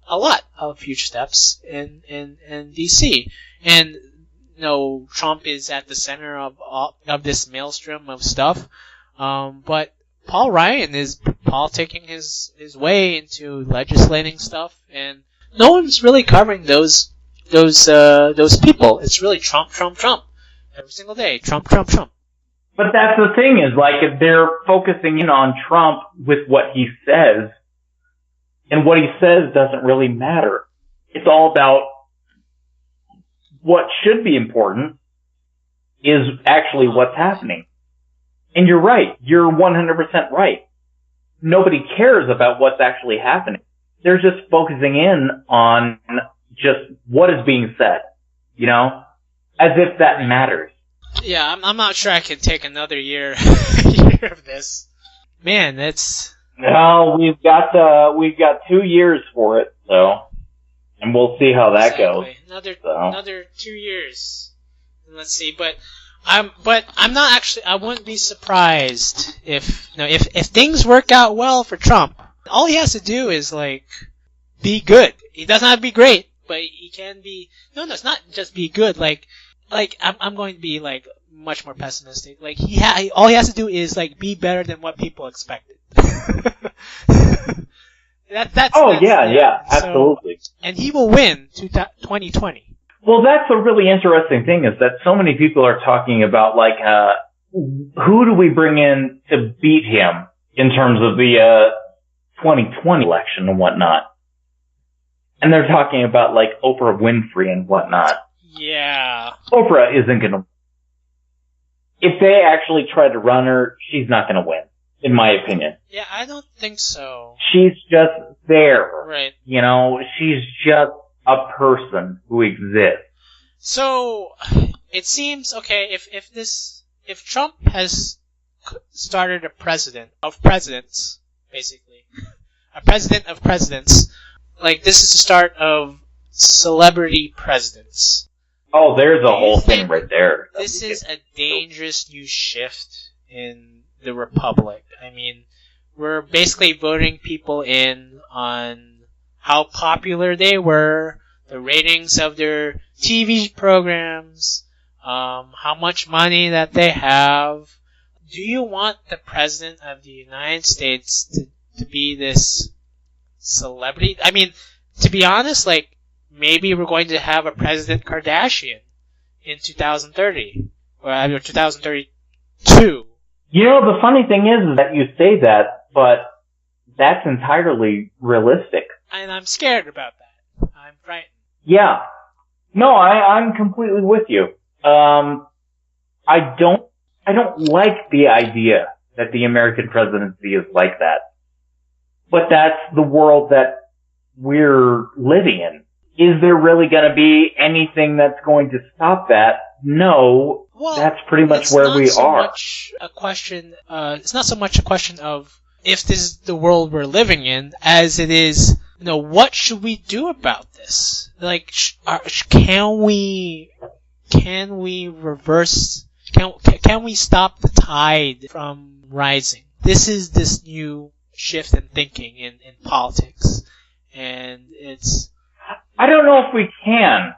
a lot of huge steps in DC. And Trump is at the center of this maelstrom of stuff. But Paul Ryan is politicking his way into legislating stuff, and no one's really covering those people. It's really Trump every single day. Trump.
But that's the thing is, like, if they're focusing in on Trump with what he says, and what he says doesn't really matter. It's all about what should be important is actually what's happening. And you're right. You're 100% right. Nobody cares about what's actually happening. They're just focusing in on just what is being said, as if that matters.
Yeah, I'm not sure I can take another year of this. Man, it's...
No, we've got 2 years for it, so, and we'll see how that goes.
Another 2 years. Let's see, but I'm not actually. I wouldn't be surprised if things work out well for Trump. All he has to do is like be good. He doesn't have to be great, but he can be. No, it's not just be good. Like I'm going to be like much more pessimistic. Like all he has to do is like be better than what people expected. That's
absolutely.
And he will win 2020.
Well, that's a really interesting thing is that so many people are talking about like who do we bring in to beat him in terms of the 2020 election and whatnot. And they're talking about like Oprah Winfrey and whatnot.
Yeah.
Oprah isn't going to. If they actually try to run her, she's not going to win, in my opinion.
Yeah, I don't think so.
She's just there.
Right.
She's just a person who exists.
So, it seems, okay, if Trump has started a president of presidents, basically, a president of presidents, like, this is the start of celebrity presidents.
Oh, there's a whole thing right there.
This is a dangerous new shift in the Republic. I mean, we're basically voting people in on how popular they were, the ratings of their TV programs, how much money that they have. Do you want the President of the United States to be this celebrity? I mean, to be honest, like, maybe we're going to have a President Kardashian in 2030, or 2032.
The funny thing is that you say that, but that's entirely realistic.
And I'm scared about that. I'm frightened.
Yeah. No, I'm completely with you. I don't like the idea that the American presidency is like that. But that's the world that we're living in. Is there really going to be anything that's going to stop that? No. Well, that's pretty much where we are.
It's not so much a question of if this is the world we're living in, as it is what should we do about this? Like, can we reverse? Can we stop the tide from rising? This is this new shift in thinking in politics, and it's.
I don't know if we can.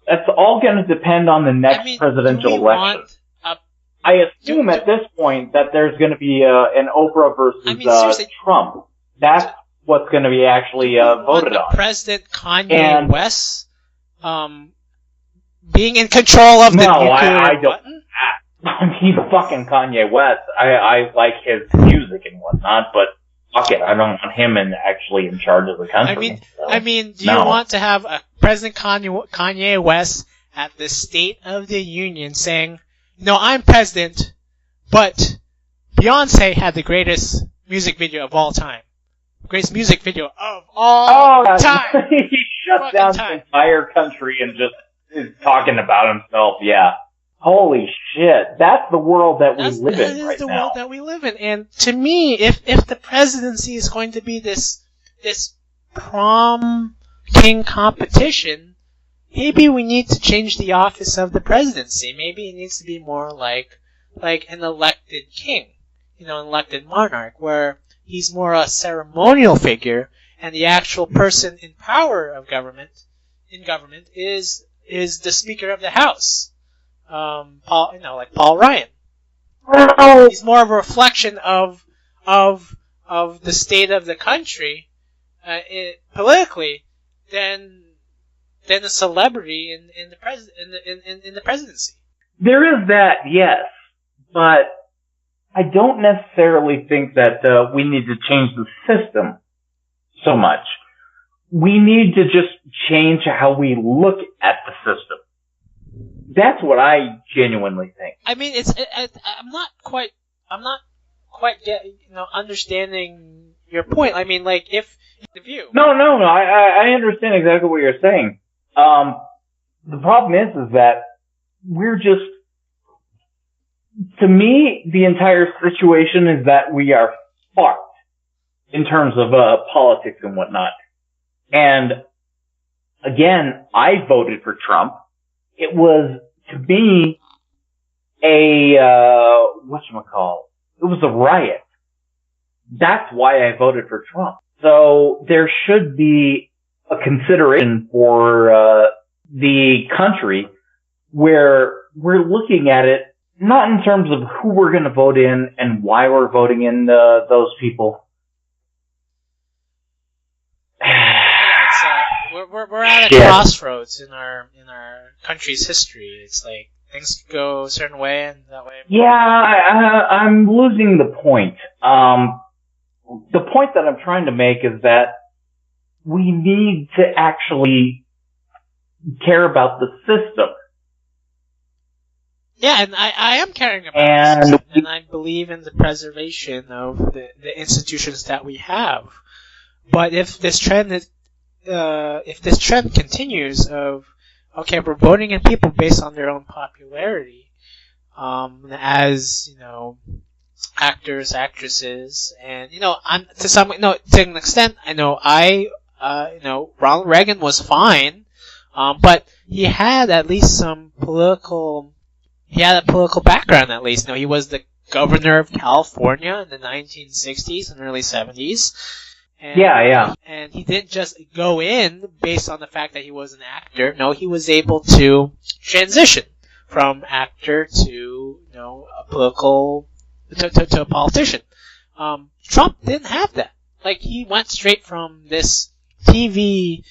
That's all going to depend on the next presidential election. I assume at this point that there's going to be an Oprah versus Trump. That's what's going to be actually voted on.
President Kanye West being in control of the nuclear button?
I mean, fucking Kanye West. I like his music and whatnot, but fuck it, I don't want him actually in charge of the country.
Do you want to have a President Kanye West at the State of the Union saying, "No, I'm president, but Beyonce had the greatest music video of all time. Greatest music video of all time."
He shut down the entire country and just is talking about himself, yeah. Holy shit. That's the world that we live in right now. That is the world
that we live in. And to me, if the presidency is going to be this prom king competition, maybe we need to change the office of the presidency. Maybe it needs to be more like an elected king, an elected monarch, where he's more a ceremonial figure, and the actual person in power of government is the Speaker of the House. Like Paul Ryan. He's more of a reflection of the state of the country politically than a celebrity in the presidency.
There is that, yes, but I don't necessarily think that we need to change the system so much. We need to just change how we look at the system. That's what I genuinely think.
I mean, I'm not quite understanding your point. I mean, like, if the view.
No, I understand exactly what you're saying. The problem is that we're just, to me, the entire situation is that we are fucked in terms of, politics and whatnot. And again, I voted for Trump. It was, to me, it was a riot. That's why I voted for Trump. So there should be a consideration for the country where we're looking at it not in terms of who we're going to vote in and why we're voting in those people.
We're at a crossroads in our country's history. It's like things could go a certain way and that way.
Yeah, I'm losing the point. The point that I'm trying to make is that we need to actually care about the system.
Yeah, and I am caring about the system, and I believe in the preservation of the institutions that we have. But if this trend continues of, okay, we're voting in people based on their own popularity, as, actors, actresses, and, to an extent, Ronald Reagan was fine, but he had at least he had a political background at least. He was the governor of California in the 1960s and early 70s. And he didn't just go in based on the fact that he was an actor. No, he was able to transition from actor to, a political, to a politician. Trump didn't have that. Like, he went straight from this TV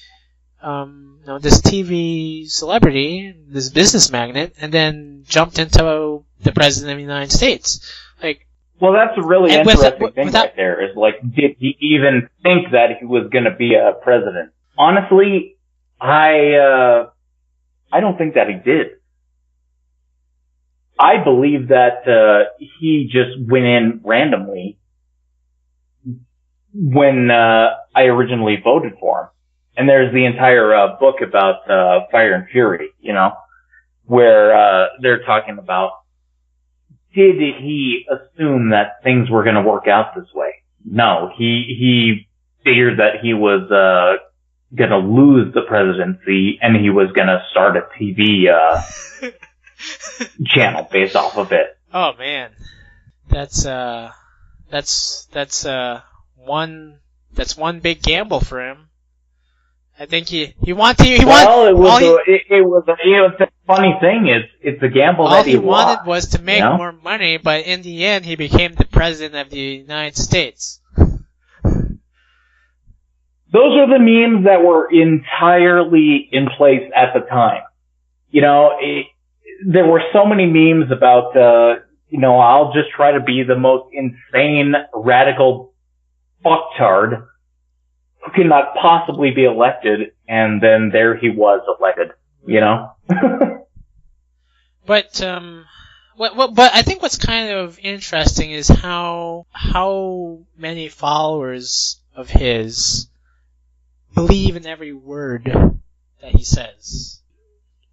celebrity, this business magnate, and then jumped into the president of the United States. Like,
well, that's a really interesting thing right there, is like, did he even think that he was going to be a president? Honestly, I don't think that he did. I believe that he just went in randomly when I originally voted for him. And there's the entire book about Fire and Fury, where they're talking about, did he assume that things were going to work out this way? No, he figured that he was going to lose the presidency, and he was going to start a TV channel based off of it.
Oh man, that's one big gamble for him. I think he wanted.
It was a funny thing is it's a gamble that he
wanted
lost,
was to make more money, but in the end he became the president of the United States.
Those are the memes that were entirely in place at the time. There were so many memes about, I'll just try to be the most insane, radical fucktard who cannot possibly be elected, and then there he was elected,
But I think what's kind of interesting is how many followers of his believe in every word that he says.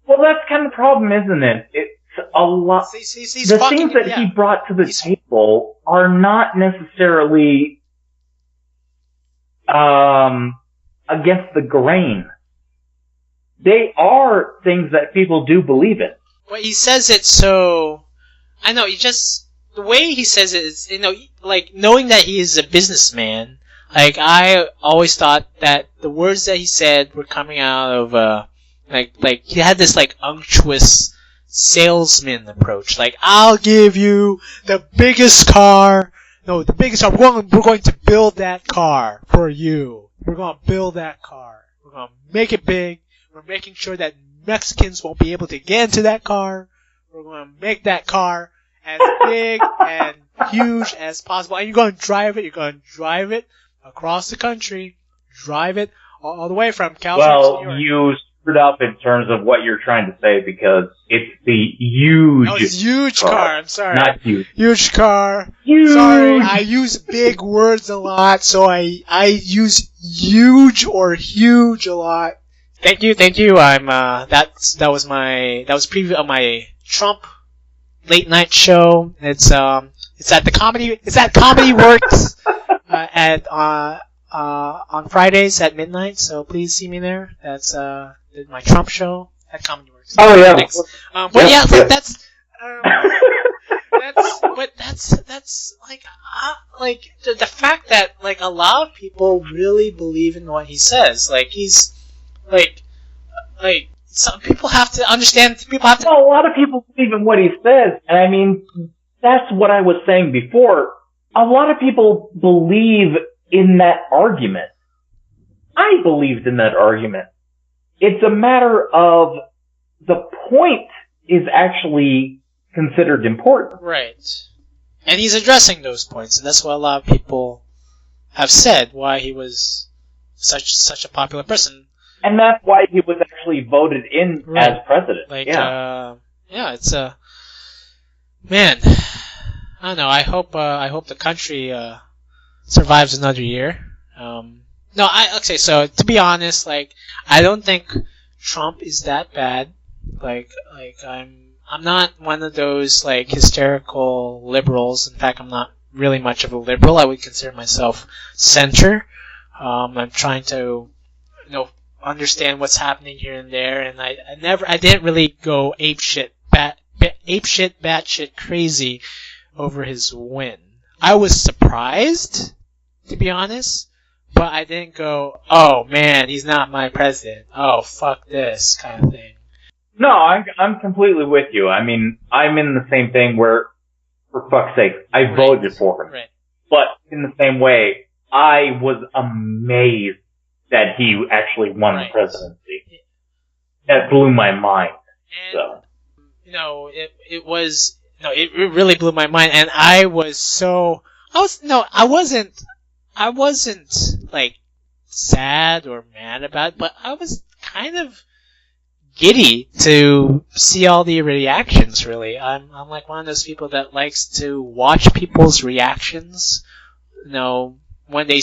Well, that's kind of the problem, isn't it? It's a lot. The things that he brought to the table are not necessarily against the grain. They are things that people do believe in.
Well, he says it so... I know, the way he says it is, knowing that he is a businessman, I always thought that the words that he said were coming out of, he had this, unctuous salesman approach. I'll give you the biggest car. No, the biggest car. We're going to build that car for you. We're going to build that car. We're going to make it big. We're making sure that Mexicans won't be able to get into that car. We're going to make that car as big and huge as possible. And you're going to drive it. You're going to drive it across the country. Drive it all the way from California to New York.
Well, you screwed up in terms of what you're trying to say because it's the huge
huge car. I'm sorry.
Not huge.
Huge car.
Huge.
Sorry, I use big words a lot, so I use huge or huge a lot. Thank you. I'm that was preview of my Trump late night show. It's at Comedy Works on Fridays at midnight. So please see me there. That's my Trump show at Comedy Works.
Oh yeah.
Thanks. That's the fact that a lot of people really believe in what he says. Some people have to understand.
Well, a lot of people believe in what he says, and I mean that's what I was saying before. A lot of people believe in that argument. I believed in that argument. It's a matter of the point is actually considered important.
Right. And he's addressing those points, and that's what a lot of people have said, why he was such a popular person.
And that's why he was actually voted in as president.
It's a... Man, I don't know, I hope the country survives another year. So to be honest, I don't think Trump is that bad. I'm not one of those hysterical liberals. In fact, I'm not really much of a liberal. I would consider myself center. I'm trying to, understand what's happening here and there, and I didn't really go batshit crazy over his win. I was surprised, to be honest, but I didn't go, oh man, he's not my president. Oh, fuck this kind of thing.
No, I'm completely with you. I mean, I'm in the same thing where, for fuck's sake, I voted for him.
Right.
But in the same way, I was amazed that he actually won the presidency. That blew my mind.
And, it really blew my mind, and I wasn't sad or mad about it, but I was kind of giddy to see all the reactions, really. I'm like one of those people that likes to watch people's reactions. When they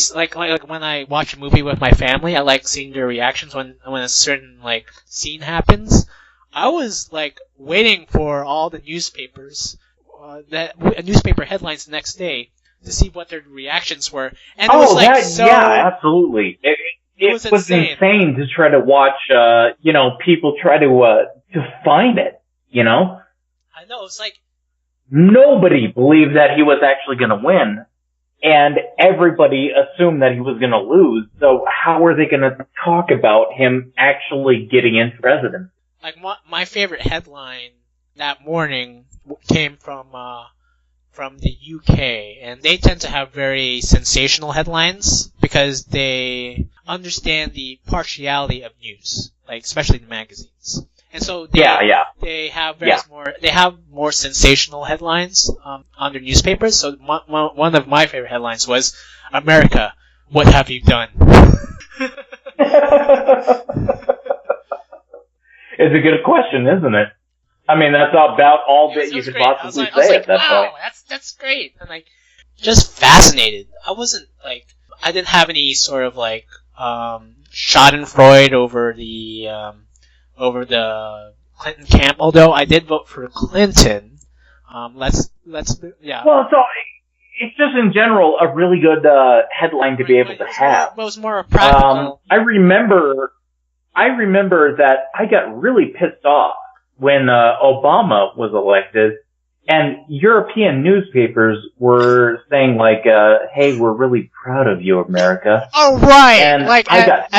when I watch a movie with my family, I like seeing their reactions when a certain scene happens. I was waiting for all the newspapers newspaper headlines the next day to see what their reactions were. And it was like
yeah, absolutely. It was insane to try to watch, people try to find it,
I know, it's like...
Nobody believed that he was actually going to win, and everybody assumed that he was going to lose, so how are they going to talk about him actually getting into presidency?
Like, my favorite headline that morning came from the UK, and they tend to have very sensational headlines because they understand the partiality of news, like especially the magazines. And so they have more sensational headlines on their newspapers. So one of my favorite headlines was, "America, what have you done?"
It's a good question, isn't it? I mean, that's about all that you could possibly say at that point.
That's great. And like, just fascinated. I didn't have any sort of like schadenfreude over the Clinton camp, although I did vote for Clinton.
Well, so it's just in general a really good headline to be able to have.
It was more practical.
I remember that I got really pissed off when Obama was elected, and European newspapers were saying like, "Hey, we're really proud of you, America."
Oh right,
and
like
I got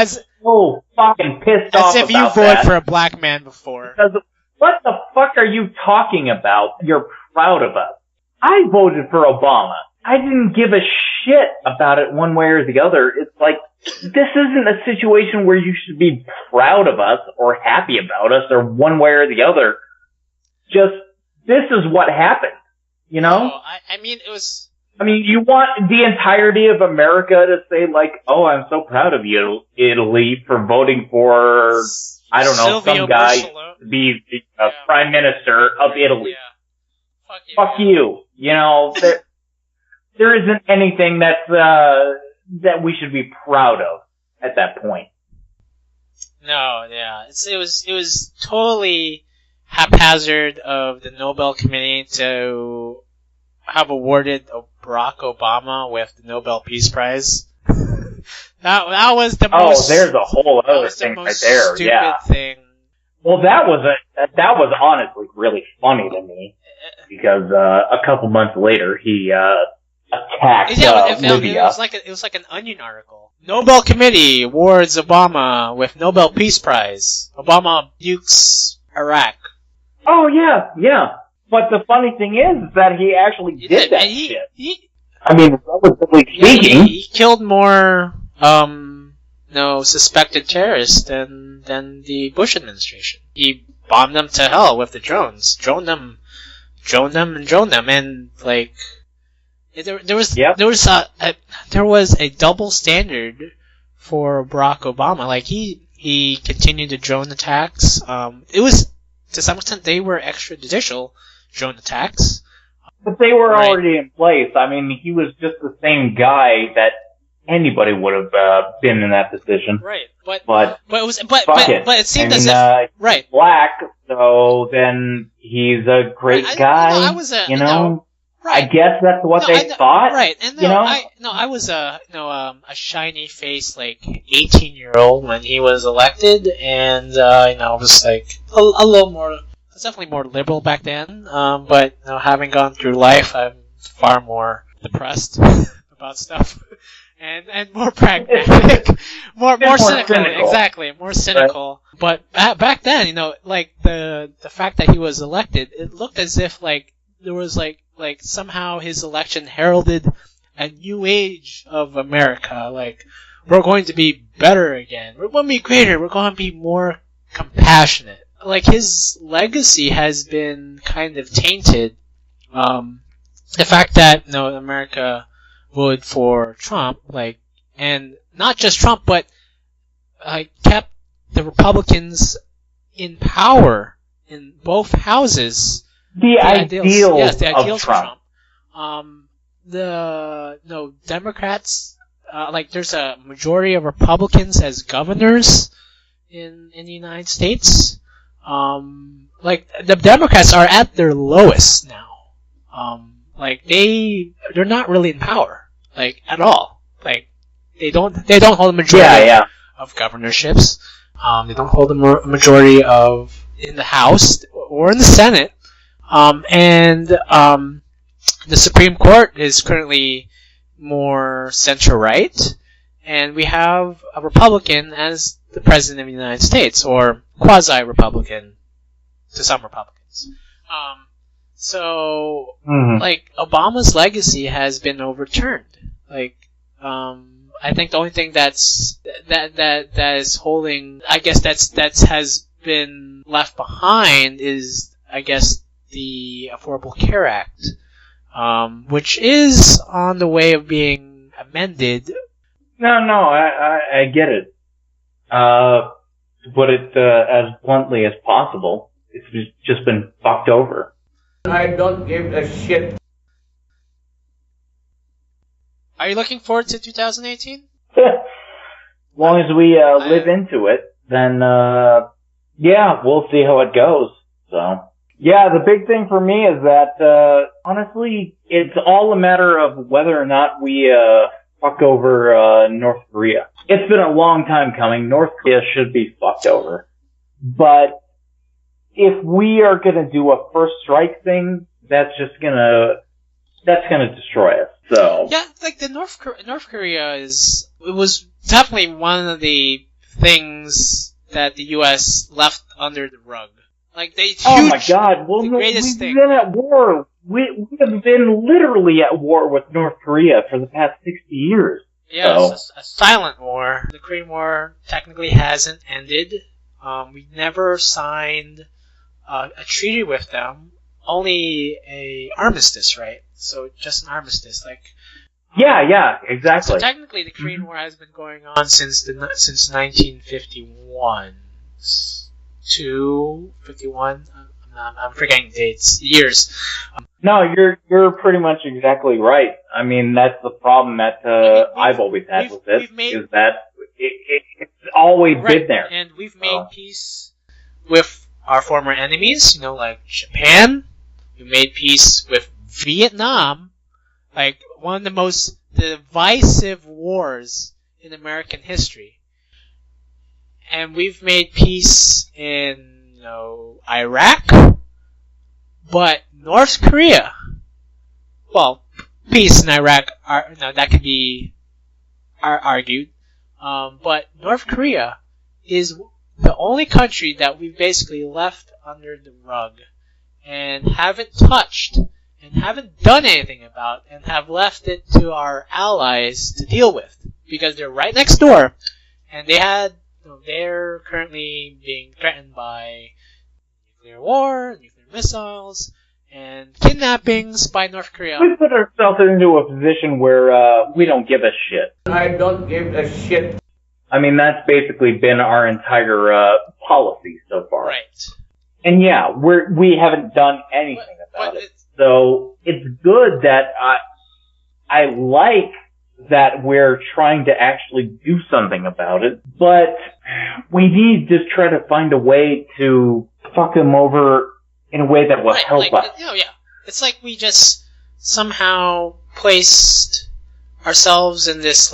so fucking pissed off
as if
about
you voted for a black man before.
Because what the fuck are you talking about? You're proud of us. I voted for Obama. I didn't give a shit about it one way or the other. It's like, this isn't a situation where you should be proud of us or happy about us or one way or the other. Just, this is what happened. You know?
Oh, I mean, it was...
I mean, you want the entirety of America to say like, "Oh, I'm so proud of you, Italy, for voting for, I don't know,
Silvio
some guy
Berlusconi.
to be the Prime Minister of Italy."
Yeah.
Fuck you. You know, there isn't anything that we should be proud of at that point.
No, yeah. It was totally haphazard of the Nobel Committee to have awarded Barack Obama with the Nobel Peace Prize. that was the most...
Oh, there's a whole other thing right there,
stupid thing.
Well, that was honestly really funny to me, because a couple months later he attacked Libya.
It was like an Onion article. Nobel Committee awards Obama with Nobel Peace Prize. Obama nukes Iraq.
Oh yeah. But the funny thing is that he actually did that shit. I mean, relatively speaking,
he killed more suspected terrorists than the Bush administration. He bombed them to hell with the drones, droned them, and like there was a double standard for Barack Obama. Like he continued the drone attacks. It was, to some extent, they were extrajudicial drone attacks.
But they were already in place. I mean, he was just the same guy that anybody would have been in that position.
Right.
But
it seemed as if
he's black, so then he's a great guy. I guess that's what they thought.
Right. And I was a shiny faced, like, 18-year-old when he was elected, and I was like a little more. I was definitely more liberal back then. But having gone through life, I'm far more depressed about stuff. And more pragmatic, more cynical. Exactly, more cynical. Right. But back then, like the fact that he was elected, it looked as if like there was like somehow his election heralded a new age of America. Like, we're going to be better again. We're going to be greater. We're going to be more compassionate. Like, his legacy has been kind of tainted. The fact that America voted for Trump, and not just Trump, but kept the Republicans in power in both houses.
The ideals
of Trump. Democrats, there's a majority of Republicans as governors in the United States. The Democrats are at their lowest now. like they're not really in power, like at all. Like they don't hold a majority of governorships. They don't hold a majority in the House or in the Senate. And the Supreme Court is currently more center-right, and we have a Republican as the President of the United States, or quasi-Republican to some Republicans. Like, Obama's legacy has been overturned. Like, I think the only thing that is holding, I guess that has been left behind is, I guess, the Affordable Care Act, which is on the way of being amended.
No, I get it. To put it as bluntly as possible, it's just been fucked over.
I don't give a shit.
Are you looking forward to 2018?
As long as we live into it, then yeah, we'll see how it goes. So. Yeah, the big thing for me is that, honestly, it's all a matter of whether or not we, fuck over, North Korea. It's been a long time coming. North Korea should be fucked over. But if we are gonna do a first strike thing, that's gonna destroy us. So.
Yeah, like the North Korea it was definitely one of the things that the U.S. left under the rug. Like
oh my God! Well, we've been at war. We have been literally at war with North Korea for the past 60 years.
Yeah, so. It's a silent war. The Korean War technically hasn't ended. We never signed a treaty with them. Only a armistice, right? So just an armistice, like.
Yeah, exactly.
So technically, the Korean War has been going on since 1951. 51. I'm forgetting dates, years.
No, you're pretty much exactly right. I mean, that's the problem that I've always had with this, is that it's always been there.
And we've made peace with our former enemies, like Japan. We made peace with Vietnam, like one of the most divisive wars in American history. And we've made peace in, Iraq, but North Korea, well, peace in Iraq, that could be argued, but North Korea is the only country that we've basically left under the rug and haven't touched and haven't done anything about and have left it to our allies to deal with, because they're right next door, and they're currently being threatened by nuclear war, nuclear missiles, and kidnappings by North Korea.
We put ourselves into a position where we don't give a shit.
I don't give a shit.
I mean, that's basically been our entire policy so far.
Right.
And yeah, we haven't done anything about it. So it's good that I like that we're trying to actually do something about it, but we need to try to find a way to fuck them over in a way that will help us.
Yeah. It's like we just somehow placed ourselves in this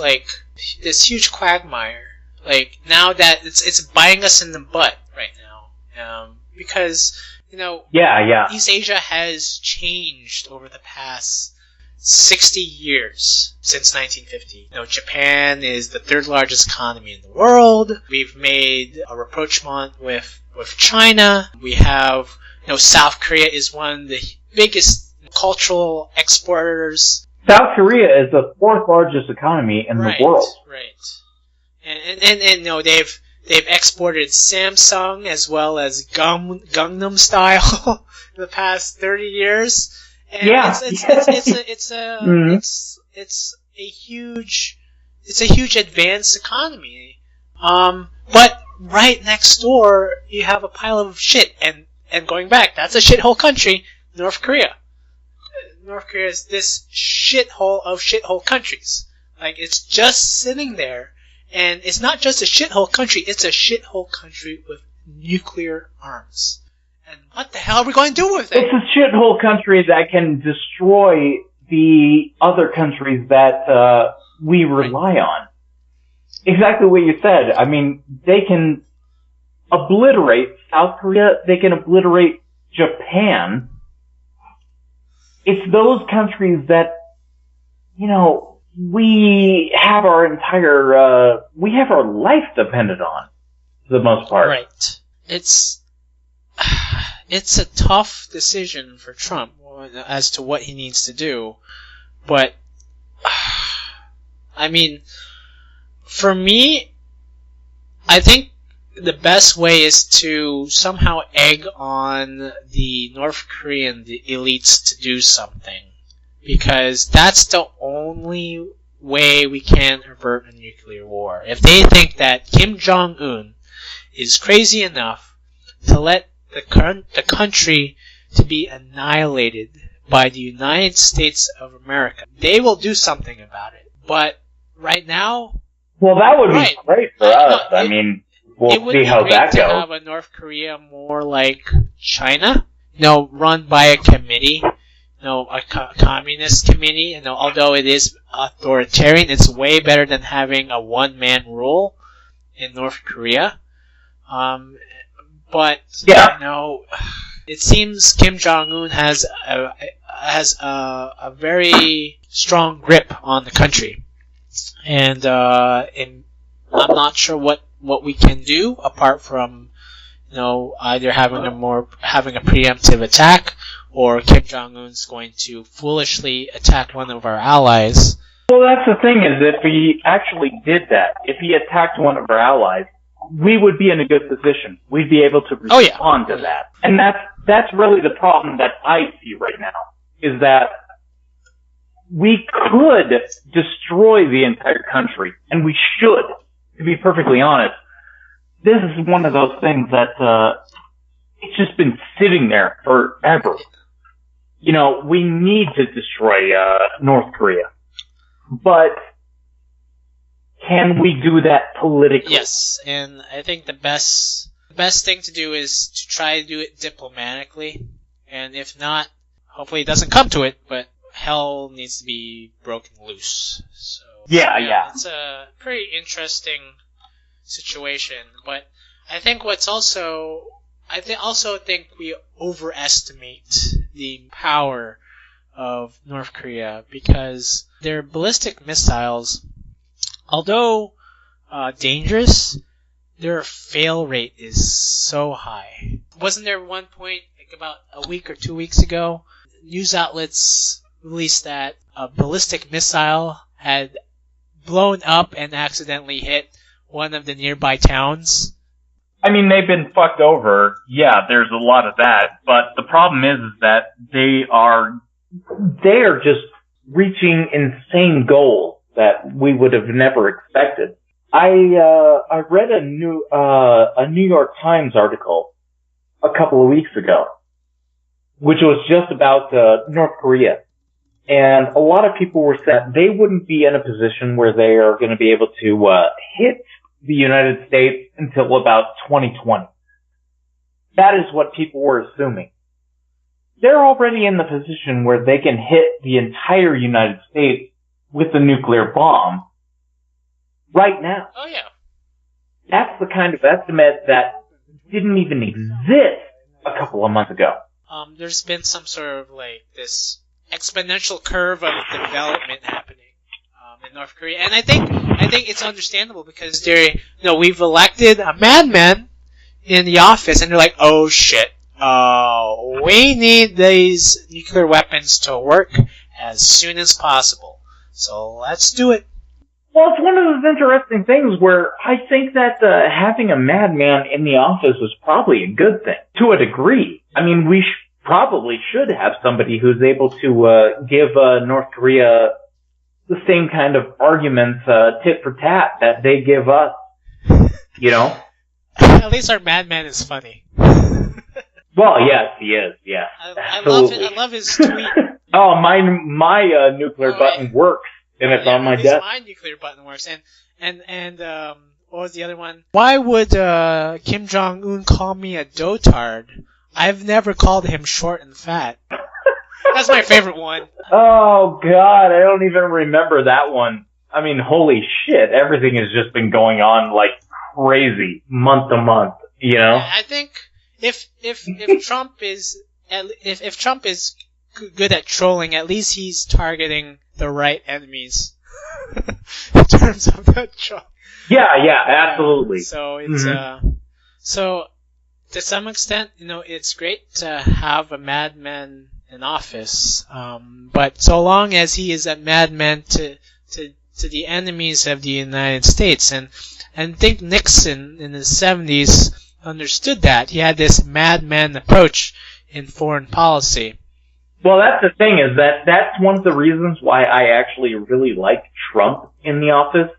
huge quagmire. Like, now that it's biting us in the butt right now. Because, East Asia has changed over the past 60 years since 1950. Japan is the third largest economy in the world. We've made a rapprochement with China. We have, South Korea is one of the biggest cultural exporters.
South Korea is the fourth largest economy in the world.
Right. And they've exported Samsung as well as Gangnam Style in the past 30 years. And it's a huge advanced economy. But right next door you have a pile of shit, and going back, that's a shithole country, North Korea. North Korea is this shithole of shithole countries. Like, it's just sitting there, and it's not just a shithole country, it's a shithole country with nuclear arms. And what the hell are we going to do with it?
It's a shithole country that can destroy the other countries that we rely on. Exactly what you said. I mean, they can obliterate South Korea. They can obliterate Japan. It's those countries that, you know, we have our life dependent on, for the most part.
Right. It's a tough decision for Trump as to what he needs to do, but I mean, for me, I think the best way is to somehow egg on the North Korean elites to do something, because that's the only way we can avert a nuclear war. If they think that Kim Jong-un is crazy enough to let the country to be annihilated by the United States of America, they will do something about it. But right now,
well, that would be great for us. I mean, we'll see how that goes. It would be great to
have a North Korea more like China, run by a committee, a communist committee. Although it is authoritarian, it's way better than having a one-man rule in North Korea. But it seems Kim Jong-un has a very strong grip on the country, and I'm not sure what we can do apart from either having a preemptive attack, or Kim Jong-un's going to foolishly attack one of our allies.
Well, that's the thing, is if he actually did that, if he attacked one of our allies, we would be in a good position. We'd be able to respond to that. And that's really the problem that I see right now, is that we could destroy the entire country, and we should, to be perfectly honest. This is one of those things that it's just been sitting there forever. We need to destroy North Korea. But can we do that politically?
Yes, and I think the best thing to do is to try to do it diplomatically, and if not, hopefully it doesn't come to it, but hell needs to be broken loose. So
yeah.
It's a pretty interesting situation, but I think I think we overestimate the power of North Korea, because their ballistic missiles, although dangerous, their fail rate is so high. Wasn't there one point, like about a week or 2 weeks ago, news outlets released that a ballistic missile had blown up and accidentally hit one of the nearby towns?
I mean, they've been fucked over. Yeah, there's a lot of that. But the problem is that they are just reaching insane goals that we would have never expected. I read a New York Times article a couple of weeks ago, which was just about North Korea. And a lot of people were saying they wouldn't be in a position where they are going to be able to hit the United States until about 2020. That is what people were assuming. They're already in the position where they can hit the entire United States with a nuclear bomb right now.
Oh, yeah.
That's the kind of estimate that didn't even exist a couple of months ago.
There's been some sort of this exponential curve of development happening in North Korea, and I think it's understandable, because we've elected a madman in the office, and they're like, oh shit, we need these nuclear weapons to work as soon as possible, so let's do it.
Well, it's one of those interesting things where I think that having a madman in the office is probably a good thing, to a degree. I mean, we probably should have somebody who's able to give North Korea the same kind of arguments, tit for tat, that they give us,
At least our madman is funny.
Well, yes, he is, yeah.
I love his tweet.
Oh, my nuclear button works, and it's on my desk.
My nuclear button works, and what was the other one? Why would Kim Jong-un call me a dotard? I've never called him short and fat. That's my favorite one.
Oh, God, I don't even remember that one. I mean, holy shit, everything has just been going on like crazy, month to month, you know?
I think if Trump is good at trolling, at least he's targeting the right enemies in terms of the troll.
Yeah, absolutely.
So it's so to some extent, it's great to have a madman in office, but so long as he is a madman to the enemies of the United States, and I think Nixon in the 70s understood that. He had this madman approach in foreign policy.
Well, that's the thing, is that's one of the reasons why I actually really like Trump in the office,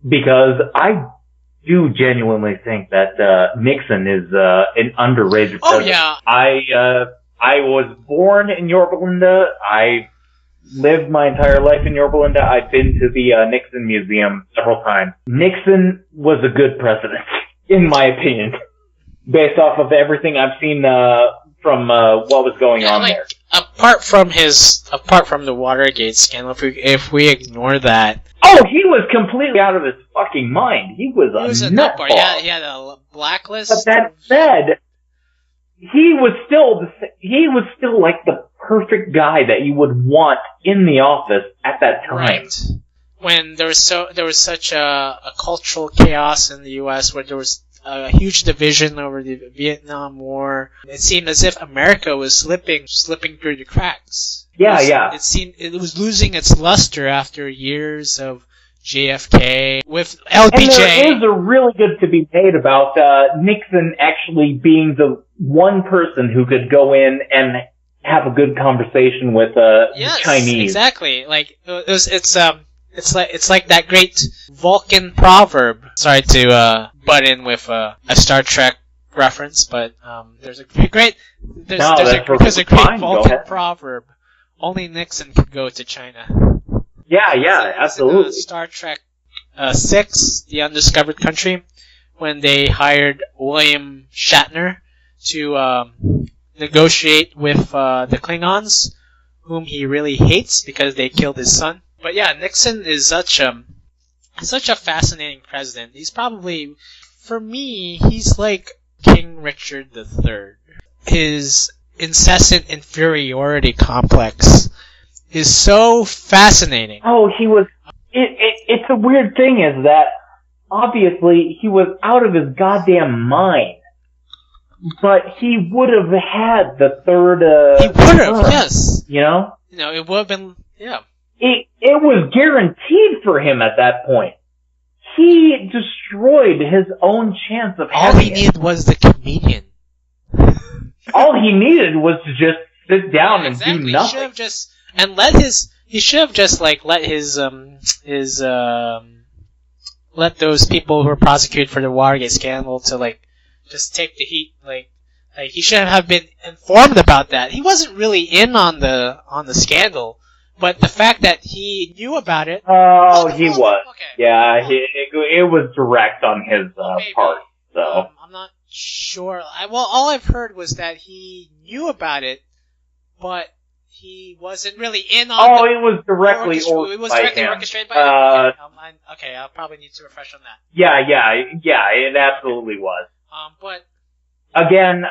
because I do genuinely think that Nixon is an underrated president.
Oh, yeah.
I was born in Yorba Linda. I lived my entire life in Yorba Linda. I've been to the Nixon Museum several times. Nixon was a good president, in my opinion, based off of everything I've seen from what was going on there.
Apart from the Watergate scandal, if we ignore that.
Oh, he was completely out of his fucking mind. He was a nutball.
Yeah, he had a blacklist.
But that said, he was still like the perfect guy that you would want in the office at that time.
Right. When there was such a cultural chaos in the U.S., where there was a huge division over the Vietnam War, it seemed as if America was slipping through the cracks. It seemed it was losing its luster after years of JFK with LBJ.
And there is a really good to be made about Nixon actually being the one person who could go in and have a good conversation with the Chinese.
Exactly. Like it's like that great Vulcan proverb. Sorry to butt in with a Star Trek reference, but there's a great Vulcan proverb. Only Nixon could go to China.
Yeah, absolutely.
Star Trek 6, The Undiscovered Country, when they hired William Shatner to negotiate with the Klingons, whom he really hates because they killed his son. But yeah, Nixon is such a fascinating president. He's probably, for me, he's like King Richard III. His incessant inferiority complex is so fascinating.
Oh, he was. It's a weird thing, is that obviously he was out of his goddamn mind, but he would have had the third.
He would have, yes.
You know.
It would have been, yeah.
It was guaranteed for him at that point. He destroyed his own chance of having
All he needed was the comedian.
All he needed was to just sit down and do nothing.
He should have just let those people who were prosecuted for the Watergate scandal to just take the heat. Like he should have been informed about that. He wasn't really in on the scandal, but the fact that he knew about it.
Oh, he was. Okay. Yeah, it was direct on his part. So
I'm not sure. All I've heard was that he knew about it, but he wasn't really in on it.
It was directly
orchestrated by him. Okay, I'll probably need to refresh on that.
Yeah, it absolutely was.
But
again,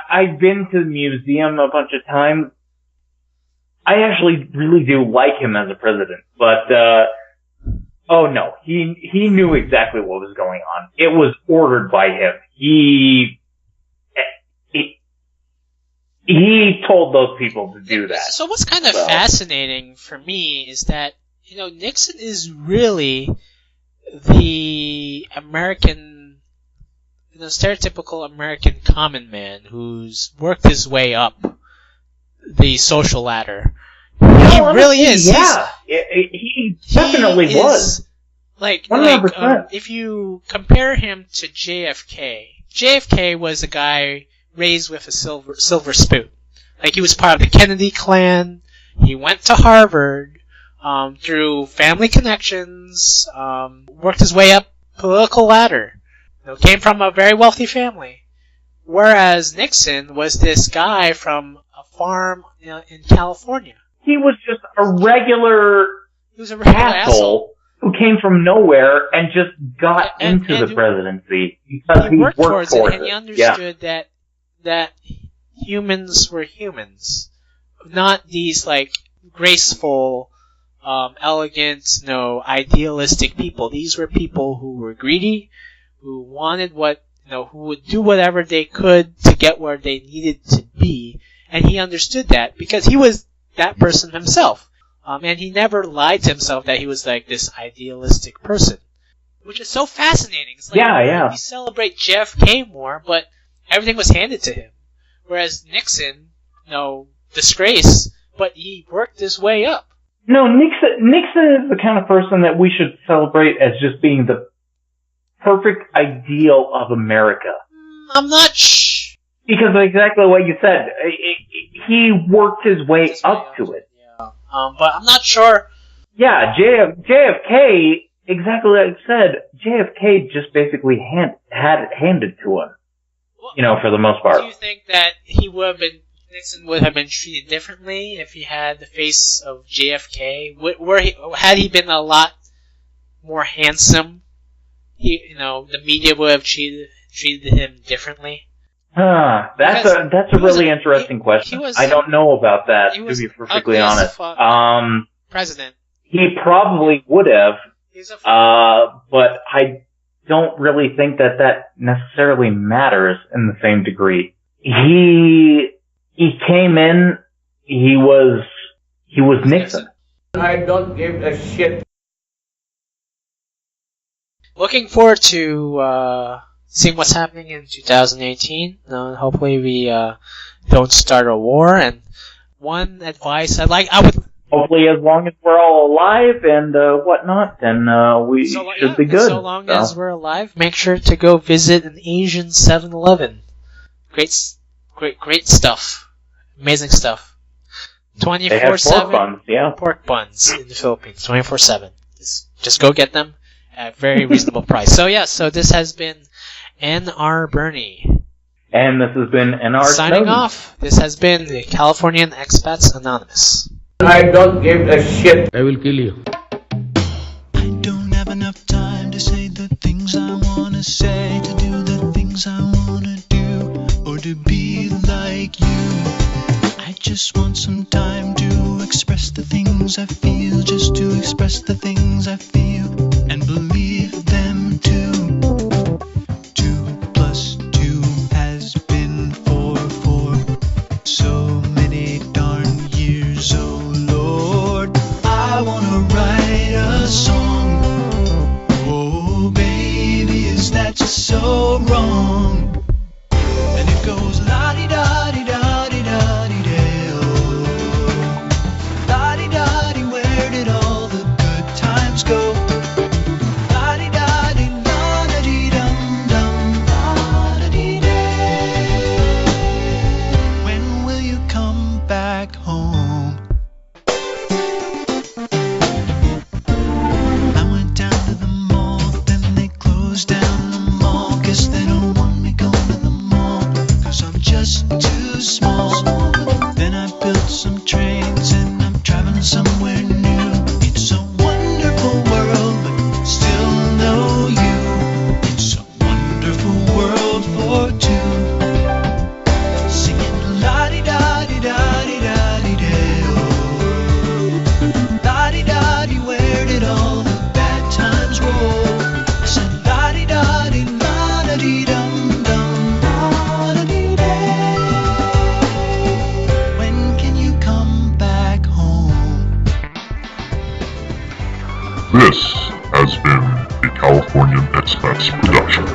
I've been to the museum a bunch of times. I actually really do like him as a president, but oh no, he knew exactly what was going on. It was ordered by him. He told those people to do that.
So what's kind of fascinating for me is that, Nixon is really the American, stereotypical American common man who's worked his way up the social ladder. He really is.
Yeah, he definitely was.
100%. If you compare him to JFK was a guy raised with a silver spoon. He was part of the Kennedy clan. He went to Harvard through family connections, worked his way up political ladder. Came from a very wealthy family. Whereas Nixon was this guy from a farm in California.
He was just a regular asshole who came from nowhere and just got into the presidency because he worked towards it,
and he understood that humans were humans, not these like graceful, elegant, idealistic people. These were people who were greedy, who wanted who would do whatever they could to get where they needed to be, and he understood that because he was that person himself. And he never lied to himself that he was like this idealistic person, which is so fascinating. It's like, we celebrate JFK more, but everything was handed to him. Whereas Nixon, disgrace, but he worked his way up.
No, Nixon is the kind of person that we should celebrate as just being the perfect ideal of America.
I'm not
because of exactly what you said. He worked his way up to it.
But I'm not sure.
Yeah, JFK, exactly like you said, JFK just basically had it handed to him. For the most part.
Do you think that Nixon would have been treated differently if he had the face of JFK? Had he been a lot more handsome, the media would have treated him differently?
That's a really interesting question. I don't know about that, to be perfectly honest.
President.
He probably would have, but I don't really think that necessarily matters in the same degree. He came in, he was Nixon.
I don't give a shit.
Looking forward to seeing what's happening in 2018. Hopefully we don't start a war. And one advice
hopefully as long as we're all alive and whatnot, then we should be good.
So long as we're alive, make sure to go visit an Asian 7-Eleven. Great stuff. Amazing stuff. 24/7.
They have pork buns,
pork buns in the Philippines, 24/7. Just go get them at a very reasonable price. So this has been N.R. Bernie.
And this has been N.R.
Signing off. This has been the Californian Expats Anonymous.
I don't give a shit.
I will kill you.
I don't have enough time to say the things I want to say, to do the things I want to do, or to be like you. I just want some time to express the things I feel, just to express the things I feel, and believe them too. 2 + 2 has been 4 for so many darn years, oh Lord. I wanna write a song. Oh baby, is that just so wrong? And it goes la-di-da-di-da-di-da-di-da-oh. La-di-da-di, where did all the good times go? La-di-da-di, la-da-di-dum-dum, la-da-di-da. When will you come back home? I went down to the mall, then they closed down the mall. Guess they don't want me going to the mall, 'cause I'm just too small. Then I built some trains and I'm traveling somewhere new. It's a wonderful world, but still no you. It's a wonderful world for two. Singing la-di-da-di-da-di-da-di-da-oh. La-di-da-di, where did all the bad times roll? I said la-di-da-di, la-da-di-dum-dum, la-da-di-da. When can you come back home?
This has been a Californian Expats production.